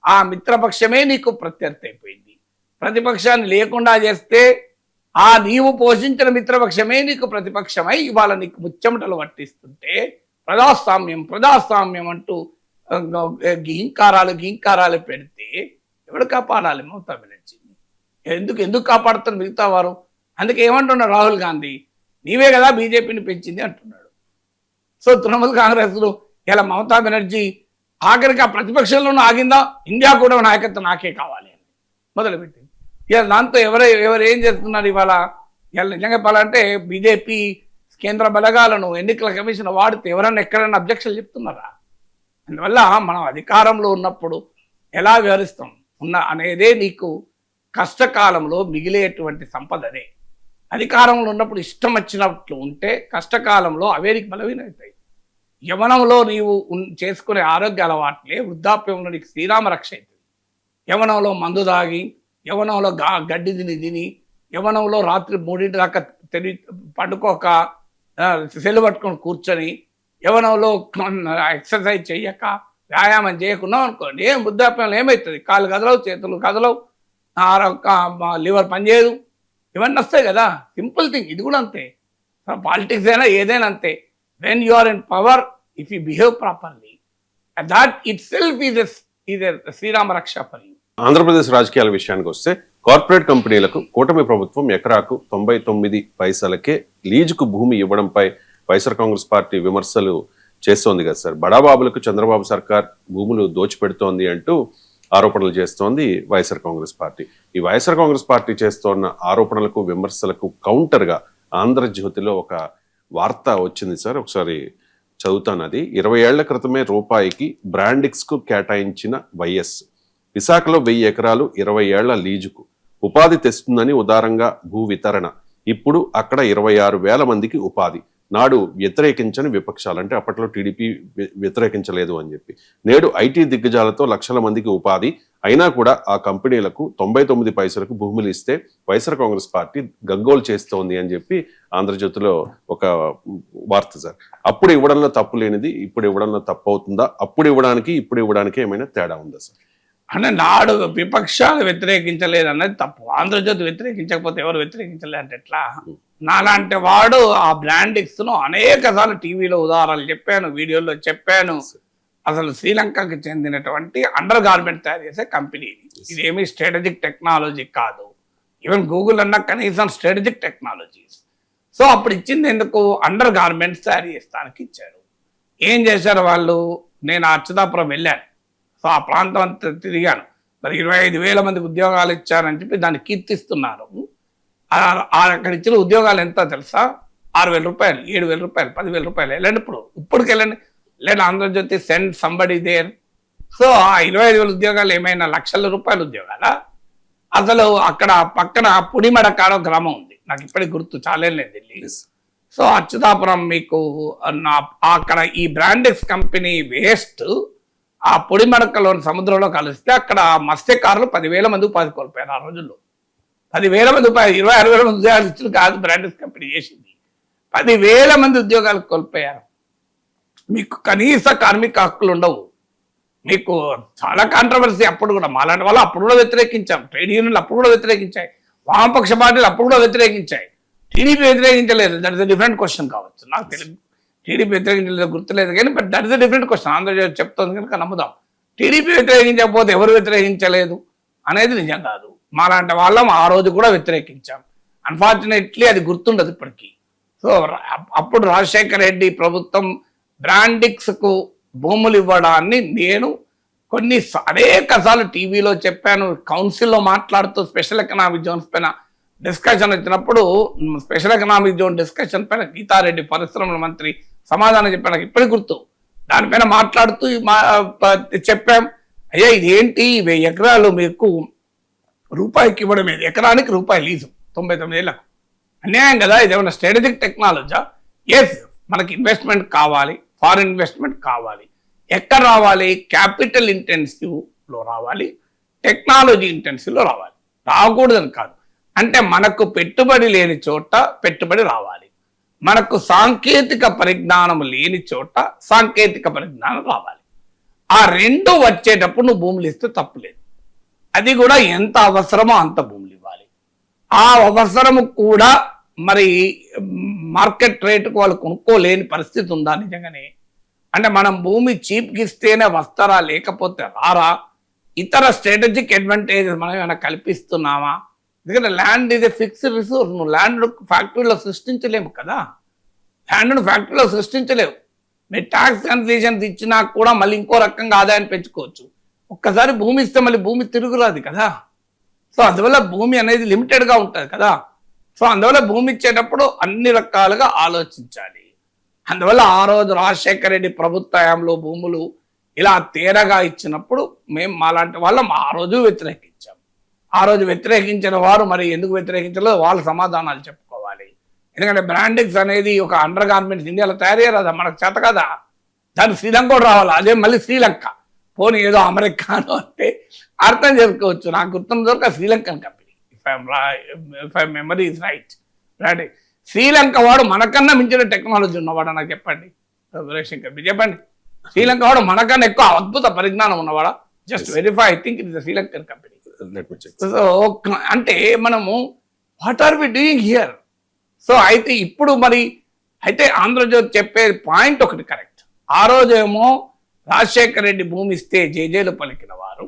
ఆ మిత్రపక్షమే నీకు ప్రత్యర్థి అయిపోయింది. ప్రతిపక్షాన్ని లేకుండా చేస్తే ఆ నీవు పోషించిన మిత్రపక్షమే నీకు ప్రతిపక్షమై ఇవాళ నీకు ముచ్చెమటలు పట్టిస్తుంటే ప్రజాస్వామ్యం అంటూ గీంకారాలు పెడితే ఎవడు కాపాడాలి? మమతా బెనర్జీని ఎందుకు కాపాడుతారు మిగతా వారు? అందుకే ఏమంటున్నారు రాహుల్ గాంధీ, నీవే కదా బీజేపీని పెంచింది అంటున్నాడు. సో తృణమూల్ కాంగ్రెస్లో ఇలా మమతా బెనర్జీ ఆఖరికి ఆ ప్రతిపక్షంలోనూ ఆగిందా? ఇండియా కూడా నాయకత్వం నాకే కావాలి అని మొదలుపెట్టింది. ఇవాళ దాంతో ఎవరు ఏం చేస్తున్నారు? ఇవాళ నిజంగా చెప్పాలంటే బీజేపీ కేంద్ర బలగాలను ఎన్నికల కమిషన్ వాడితే ఎవరైనా ఎక్కడైనా అబ్జెక్షన్ చెప్తున్నారా? అందువల్ల మనం అధికారంలో ఉన్నప్పుడు ఎలా వ్యవహరిస్తాం అనేదే నీకు కష్టకాలంలో మిగిలేటువంటి సంపదనే. అధికారంలో ఉన్నప్పుడు ఇష్టం వచ్చినట్లు ఉంటే కష్టకాలంలో అవే నీకు బలహీనవుతాయి. యవనంలో నీవు చేసుకునే ఆరోగ్య అలవాట్లే వృద్ధాప్యంలో నీకు శ్రీరామ రక్ష అవుతుంది. యవనంలో మందు తాగి, యవనంలో గడ్డి తిని, యవనంలో రాత్రి 3 దాకా పండుకోక సెల్లు పట్టుకొని కూర్చొని, యవనంలో ఎక్సర్సైజ్ చేయక వ్యాయామం చేయకున్నాం అనుకోండి, ఏం వృద్ధాప్యంలో ఏమవుతుంది? కాళ్ళు కదలవు, చేతులు కదలవు, లివర్ పనిచేయదు, ఇవన్నీ వస్తాయి కదా. Simple thing. ఇది కూడా అంతే. పాలిటిక్స్ అయినా ఏదైనా అంతే. When you are in power, if you behave properly, that it self is Sri Rama రక్ష ఫర్ యూ. ఆంధ్రప్రదేశ్ రాజకీయాల విషయానికి వస్తే కార్పొరేట్ కంపెనీలకు కూటమి ప్రభుత్వం ఎకరాకు 99 పైసలకే లీజుకు భూమి ఇవ్వడంపై వైఎస్ఆర్ కాంగ్రెస్ పార్టీ విమర్శలు చేస్తోంది కదా సార్. బడాబాబులకు చంద్రబాబు సర్కార్ భూములు దోచిపెడుతోంది అంటూ ఆరోపణలు చేస్తోంది వైఎస్ఆర్ కాంగ్రెస్ పార్టీ. ఈ వైఎస్ఆర్ కాంగ్రెస్ పార్టీ చేస్తోన్న ఆరోపణలకు విమర్శలకు కౌంటర్గా ఆంధ్రజ్యోతిలో ఒక వార్త వచ్చింది సార్, ఒకసారి చదువుతాను. అది 20 ఏళ్ల క్రితమే రూపాయికి బ్రాండిక్స్కు కేటాయించిన వైఎస్ విశాఖలో 1000 ఎకరాలు 20 ఏళ్ల లీజుకు ఉపాధి తెస్తుందని ఉదారంగా భూ వితరణ. ఇప్పుడు అక్కడ 26,000 మందికి ఉపాధి. నాడు వ్యతిరేకించని విపక్షాలు, అంటే అప్పట్లో టీడీపీ వ్యతిరేకించలేదు అని చెప్పి, నేడు ఐటీ దిగ్గజాలతో లక్షల మందికి ఉపాధి అయినా కూడా ఆ కంపెనీలకు 99 పైసలకు భూములు ఇస్తే వైఎస్ఆర్ కాంగ్రెస్ పార్టీ గగ్గోలు చేస్తోంది అని చెప్పి ఆంధ్రజ్యోతిలో ఒక వార్త సార్. అప్పుడు ఇవ్వడంలో తప్పు లేనిది ఇప్పుడు ఇవ్వడంలో తప్పు అవుతుందా? అప్పుడు ఇవ్వడానికి ఇప్పుడు ఇవ్వడానికి ఏమైనా తేడా ఉందా సార్? అంటే నాడు విపక్షాలు వ్యతిరేకించలేదు అన్నది తప్పు. ఆంధ్రజ్యోతి వ్యతిరేకించకపోతే ఎవరు వ్యతిరేకించలేదు అంటే ఎట్లా? నాలాంటి వాడు ఆ బ్రాండిక్స్ను అనేక సార్లు టీవీలో ఉదాహరణలు చెప్పాను, వీడియోలో చెప్పాను. అసలు శ్రీలంకకి చెందినటువంటి అండర్ గార్మెంట్ తయారు చేసే కంపెనీ. ఇదేమి స్ట్రాటజిక్ టెక్నాలజీ కాదు. ఈవెన్ గూగుల్ అన్న కనీసం స్ట్రాటజిక్ టెక్నాలజీస్. సో అప్పుడు ఇచ్చింది ఎందుకు? అండర్ గార్మెంట్స్ తయారు చేస్తానికి ఇచ్చారు. ఏం చేశారు వాళ్ళు? నేను అచ్యుతాపురం వెళ్ళాను. సో ఆ ప్రాంతం అంతా తిరిగాను. మరి 25,000 మందికి ఉద్యోగాలు ఇచ్చారని చెప్పి దాన్ని కీర్తిస్తున్నారు. అక్కడ ఇచ్చిన ఉద్యోగాలు ఎంత తెలుసా? 6,000 రూపాయలు, 7,000 రూపాయలు, 10,000 రూపాయలు. వెళ్ళండి, ఇప్పటికి వెళ్ళండి. లేదా Andhra Jyothi send somebody there. So ఆ 25,000 ఉద్యోగాలు ఏమైనా లక్షల రూపాయల ఉద్యోగాలా? అసలు అక్కడ పక్కన పుడిమడ కాడో గ్రామం ఉంది, నాకు ఇప్పటికి గుర్తు, చాలేం లేదు ఢిల్లీ. సో అచ్యుతాపురం మీకు అక్కడ ఈ బ్రాండెక్స్ కంపెనీ వేస్ట్ ఆ పొడి మడకలోని సముద్రంలో కలిస్తే అక్కడ మత్స్యకారులు 10,000 మంది ఉపాధి కోల్పోయారు ఆ రోజుల్లో. 10,000 మంది ఉపాధి, 26,000 మంది ఉద్యోగాలు ఇచ్చిన కాదు బ్రాండెక్స్ కంపెనీ చేసింది. 10,000 మంది ఉద్యోగాలు కోల్పోయారు. మీకు కనీస కార్మిక హక్కులు ఉండవు. మీకు చాలా కాంట్రవర్సీ అప్పుడు కూడా. మాలాంటి వాళ్ళు అప్పుడు కూడా వ్యతిరేకించాం. ట్రేడ్ యూనియన్లు అప్పుడు కూడా వ్యతిరేకించాయి. వామపక్ష పార్టీలు అప్పుడు కూడా వ్యతిరేకించాయి. టీడీపీ వ్యతిరేకించలేదు. That is a different question కావచ్చు. నాకు తెలియదు టీడీపీ వ్యతిరేకించలేదు, గుర్తులేదు కానీ, but that is a different question. Andhra Pradesh చెప్తుంది కనుక నమ్ముదాం. టీడీపీ వ్యతిరేకించకపోతే ఎవరు వ్యతిరేకించలేదు అనేది నిజం కాదు. మాలాంటి వాళ్ళం ఆ రోజు కూడా వ్యతిరేకించాం. అన్ఫార్చునేట్లీ అది గుర్తుండదు ఇప్పటికీ. సో అప్పుడు రాజశేఖర రెడ్డి ప్రభుత్వం బ్రాండిక్స్కు భూములు ఇవ్వడాన్ని నేను అనేక సార్లు టీవీలో చెప్పాను. కౌన్సిల్లో మాట్లాడుతూ స్పెషల్ ఎకనామిక్ జోన్స్ పైన డిస్కషన్ వచ్చినప్పుడు, స్పెషల్ ఎకనామిక్ జోన్ డిస్కషన్ పైన గీతారెడ్డి పరిశ్రమల మంత్రి సమాధానం చెప్పాను, నాకు ఇప్పటికి గుర్తు. దానిపైన మాట్లాడుతూ చెప్పాం, అయ్యా ఇదేంటి 1000 ఎకరాలు మీకు రూపాయికి ఇవ్వడం, ఎకరానికి రూపాయి లీజు 99 ఏళ్ళకు అన్యాయం కదా. ఇదేమన్నా స్ట్రాటజిక్ టెక్నాలజీ? ఎస్, మనకి ఇన్వెస్ట్మెంట్ కావాలి, ఫారిన్ ఇన్వెస్ట్మెంట్ కావాలి. ఎక్కడ రావాలి? క్యాపిటల్ ఇంటెన్సివ్లో రావాలి, టెక్నాలజీ ఇంటెన్సివ్లో రావాలి. రాకూడదని కాదు, అంటే మనకు పెట్టుబడి లేని చోట పెట్టుబడి రావాలి, మనకు సాంకేతిక పరిజ్ఞానం లేని చోట సాంకేతిక పరిజ్ఞానం రావాలి. ఆ రెండు వచ్చేటప్పుడు నువ్వు భూములు ఇస్తే తప్పులేదు. అది కూడా ఎంత అవసరమో అంత భూములు ఇవ్వాలి. ఆ అవసరము కూడా మరి మార్కెట్ రేటుకు వాళ్ళు కొనుక్కోలేని పరిస్థితి ఉందా నిజంగానే? అంటే మనం భూమి చీప్కి ఇస్తేనే వస్తారా, లేకపోతే రారా? ఇతర స్ట్రాటజిక్ అడ్వాంటేజెస్ మనం ఏమైనా కల్పిస్తున్నామా? ఎందుకంటే ల్యాండ్ ఇది ఫిక్స్డ్ రిసోర్స్. నువ్వు ల్యాండ్ ఫ్యాక్టరీలో సృష్టించలేము కదా, ల్యాండ్ను ఫ్యాక్టరీలో సృష్టించలేవు. మీరు ట్యాక్స్ కన్సెషన్స్ ఇచ్చినా కూడా మళ్ళీ ఇంకో రకంగా ఆదాయాన్ని పెంచుకోవచ్చు. ఒక్కసారి భూమి ఇస్తే మళ్ళీ భూమి తిరుగురాదు కదా. సో అందువల్ల భూమి అనేది లిమిటెడ్గా ఉంటుంది కదా. సో అందువల్ల భూమి ఇచ్చేటప్పుడు అన్ని రకాలుగా ఆలోచించాలి. అందువల్ల ఆ రోజు రాజశేఖర రెడ్డి ప్రభుత్వంలో భూములు ఇలా తేరగా ఇచ్చినప్పుడు మేము మాలాంటి వాళ్ళం ఆ రోజు వ్యతిరేకించాం. ఆ రోజు వ్యతిరేకించిన వారు మరి ఎందుకు వ్యతిరేకించలేదు వాళ్ళ సమాధానాలు చెప్పుకోవాలి. ఎందుకంటే బ్రాండింగ్స్ అనేది ఒక అండర్ గార్మెంట్స్ ఇండియాలో తయారు చేయరాదా, మనకు చేత కదా. దానికి శ్రీలంక కూడా రావాలి, అదే మళ్ళీ శ్రీలంక. పోనీ ఏదో అమెరికాను అంటే అర్థం చేసుకోవచ్చు. నాకు గుర్తున్న వరకు Sri Lankan company, if I memory is right. Sri Lanka వాడు మనకన్నా మించిన టెక్నాలజీ ఉన్నవాడా నాకు చెప్పండి, చెప్పండి. శ్రీలంక వాడు మనకన్నా ఎక్కువ అద్భుత పరిజ్ఞానం ఉన్నవాడా? Just verify, I think it is Sri Lankan company. So అంటే మనము what are we doing here? So అయితే ఇప్పుడు మరి అయితే ఆంధ్రజ్యోతి చెప్పే పాయింట్ ఒకటి కరెక్ట్. ఆ రోజేమో రాజశేఖర రెడ్డి భూమి ఇస్తే జేజేలు పలికిన వారు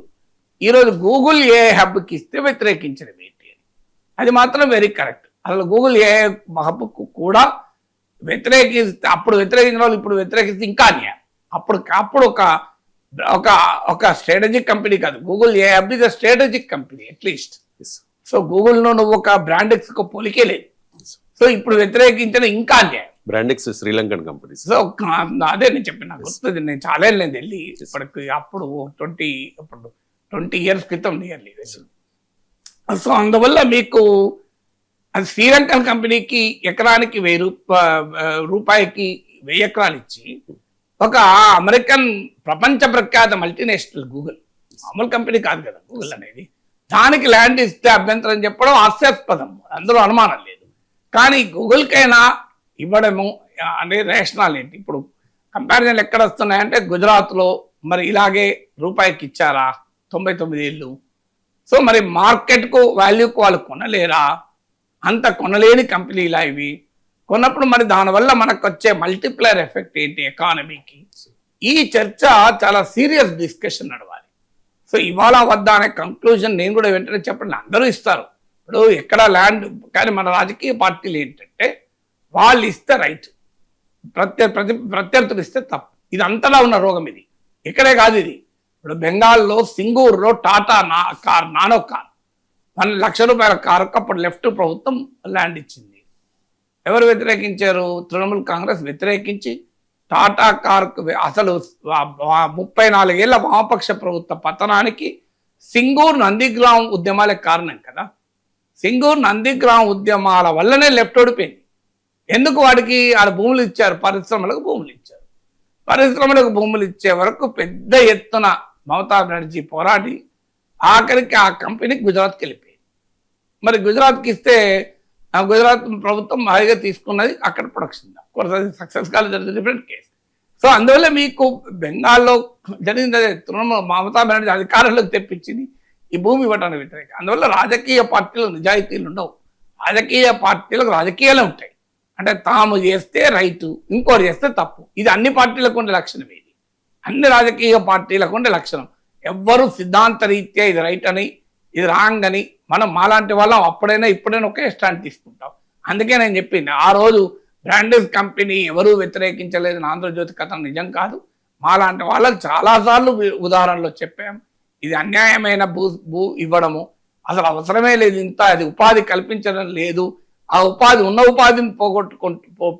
ఈరోజు గూగుల్ ఏ హబ్కి ఇస్తే వ్యతిరేకించిన ఏంటి అని, అది మాత్రం వెరీ కరెక్ట్. అసలు గూగుల్ ఏ హబ్కు కూడా వ్యతిరేకిస్తే, అప్పుడు వ్యతిరేకించిన వాళ్ళు ఇప్పుడు వ్యతిరేకిస్తే ఇంకా అన్యాయం. అప్పుడు ఒక స్ట్రాటజిక్ కంపెనీ కాదు, Google a hub is a strategic company at least. So గూగుల్ను నువ్వు ఒక బ్రాండెక్స్కు పోలికే లేదు. సో ఇప్పుడు వ్యతిరేకించిన ఇంకా అన్యాయం. Brandix Sri Lankan company. సో అదే నేను చెప్పిన, నాకు వస్తుంది. నేను చాలా నేను వెళ్ళి ఇప్పటికి అప్పుడు 20 years క్రితం నియర్లీ. సో అందువల్ల మీకు అది శ్రీలంకన్ కంపెనీకి ఎకరానికి 1000 రూపాయకి 1000 ఎకరాలు ఇచ్చి ఒక అమెరికన్ ప్రపంచ ప్రఖ్యాత మల్టీనేషనల్ గూగుల్, మామూలు కంపెనీ కాదు కదా గూగుల్ అనేది, దానికి ల్యాండ్ ఇస్తే అభ్యంతరం చెప్పడం హాస్యాస్పదం, అందులో అనుమానం లేదు. కానీ గూగుల్కైనా ఇవ్వడము అనే రేషనల్ ఏంటి? ఇప్పుడు కంపారిజన్లు ఎక్కడ వస్తున్నాయంటే గుజరాత్లో మరి ఇలాగే రూపాయికి ఇచ్చారా 99 ఏళ్ళు. సో మరి మార్కెట్కు వాల్యూకు వాళ్ళు కొనలేరా? అంత కొనలేని కంపెనీలా ఇవి. కొన్నప్పుడు మరి దానివల్ల మనకు వచ్చే మల్టిప్లైర్ ఎఫెక్ట్ ఏంటి ఎకానమీకి? ఈ చర్చ చాలా సీరియస్ డిస్కషన్ నడవాలి. సో ఇవాళ వద్దా అనే కంక్లూజన్ నేను కూడా వెంటనే చెప్పండి, అందరూ ఇస్తారు. ఇప్పుడు ఎక్కడ ల్యాండ్, కానీ మన రాజకీయ పార్టీలు ఏంటంటే వాళ్ళు ఇస్తే రైట్, ప్రత్యర్థులు ఇస్తే తప్పు. ఇది అంతలా ఉన్న రోగం ఇది, ఇక్కడే కాదు ఇది. ఇప్పుడు బెంగాల్లో సింగూరులో టాటా నానో కార్ 1 లక్ష రూపాయల కారుకు అప్పుడు లెఫ్ట్ ప్రభుత్వం ల్యాండ్ ఇచ్చింది. ఎవరు వ్యతిరేకించారు? తృణమూల్ కాంగ్రెస్ వ్యతిరేకించి టాటా కారుకు అసలు 34 ఏళ్ల వామపక్ష ప్రభుత్వ పతనానికి సింగూరు నందిగ్రామ్ ఉద్యమాలే కారణం కదా. సింగూరు నందిగ్రామ్ ఉద్యమాల వల్లనే లెఫ్ట్ ఓడిపోయింది. ఎందుకు వాడికి ఆడ భూములు ఇచ్చారు, పరిశ్రమలకు భూములు ఇచ్చారు. పరిశ్రమలకు భూములు ఇచ్చే వరకు పెద్ద ఎత్తున మమతా బెనర్జీ పోరాడి ఆఖరికి ఆ కంపెనీ గుజరాత్కి వెళ్ళిపోయింది. మరి గుజరాత్కి ఇస్తే ఆ గుజరాత్ ప్రభుత్వం హాయిగా తీసుకున్నది, అక్కడ ప్రొడక్షన్ అది సక్సెస్ కాలేదు, డిఫరెంట్ కేసు. సో అందువల్ల మీకు బెంగాల్లో జరిగింది అదే, తృణమూల మమతా బెనర్జీ అధికారంలోకి తెప్పించింది ఈ భూమి ఇవ్వడానికి వ్యతిరేక. అందువల్ల రాజకీయ పార్టీలు నిజాయితీలు ఉండవు, రాజకీయ పార్టీలకు రాజకీయాలే ఉంటాయి. అంటే తాము చేస్తే రైటు, ఇంకోటి చేస్తే తప్పు. ఇది అన్ని పార్టీలకు ఉండే లక్షణం, ఇది అన్ని రాజకీయ పార్టీలకు ఉండే లక్షణం. ఎవ్వరూ సిద్ధాంత రీత్యా ఇది రైట్ అని ఇది రాంగ్ అని మనం మాలాంటి వాళ్ళం అప్పుడైనా ఇప్పుడైనా ఒకే స్టాండ్ తీసుకుంటాం. అందుకే నేను చెప్పింది ఆ రోజు బ్రాండెడ్ కంపెనీ ఎవరూ వ్యతిరేకించలేదు, ఆంధ్రజ్యోతి కథ నిజం కాదు. మాలాంటి వాళ్ళకి చాలాసార్లు ఉదాహరణలో చెప్పాం, ఇది అన్యాయమైన భూ ఇవ్వడము, అసలు అవసరమే లేదు, ఇంత అది ఉపాధి కల్పించడం లేదు, ఆ ఉపాధి ఉన్న ఉపాధిని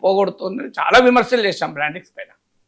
పోగొడుతుంది చాలా విమర్శలు చేశాం బ్రాండెక్స్ పైన.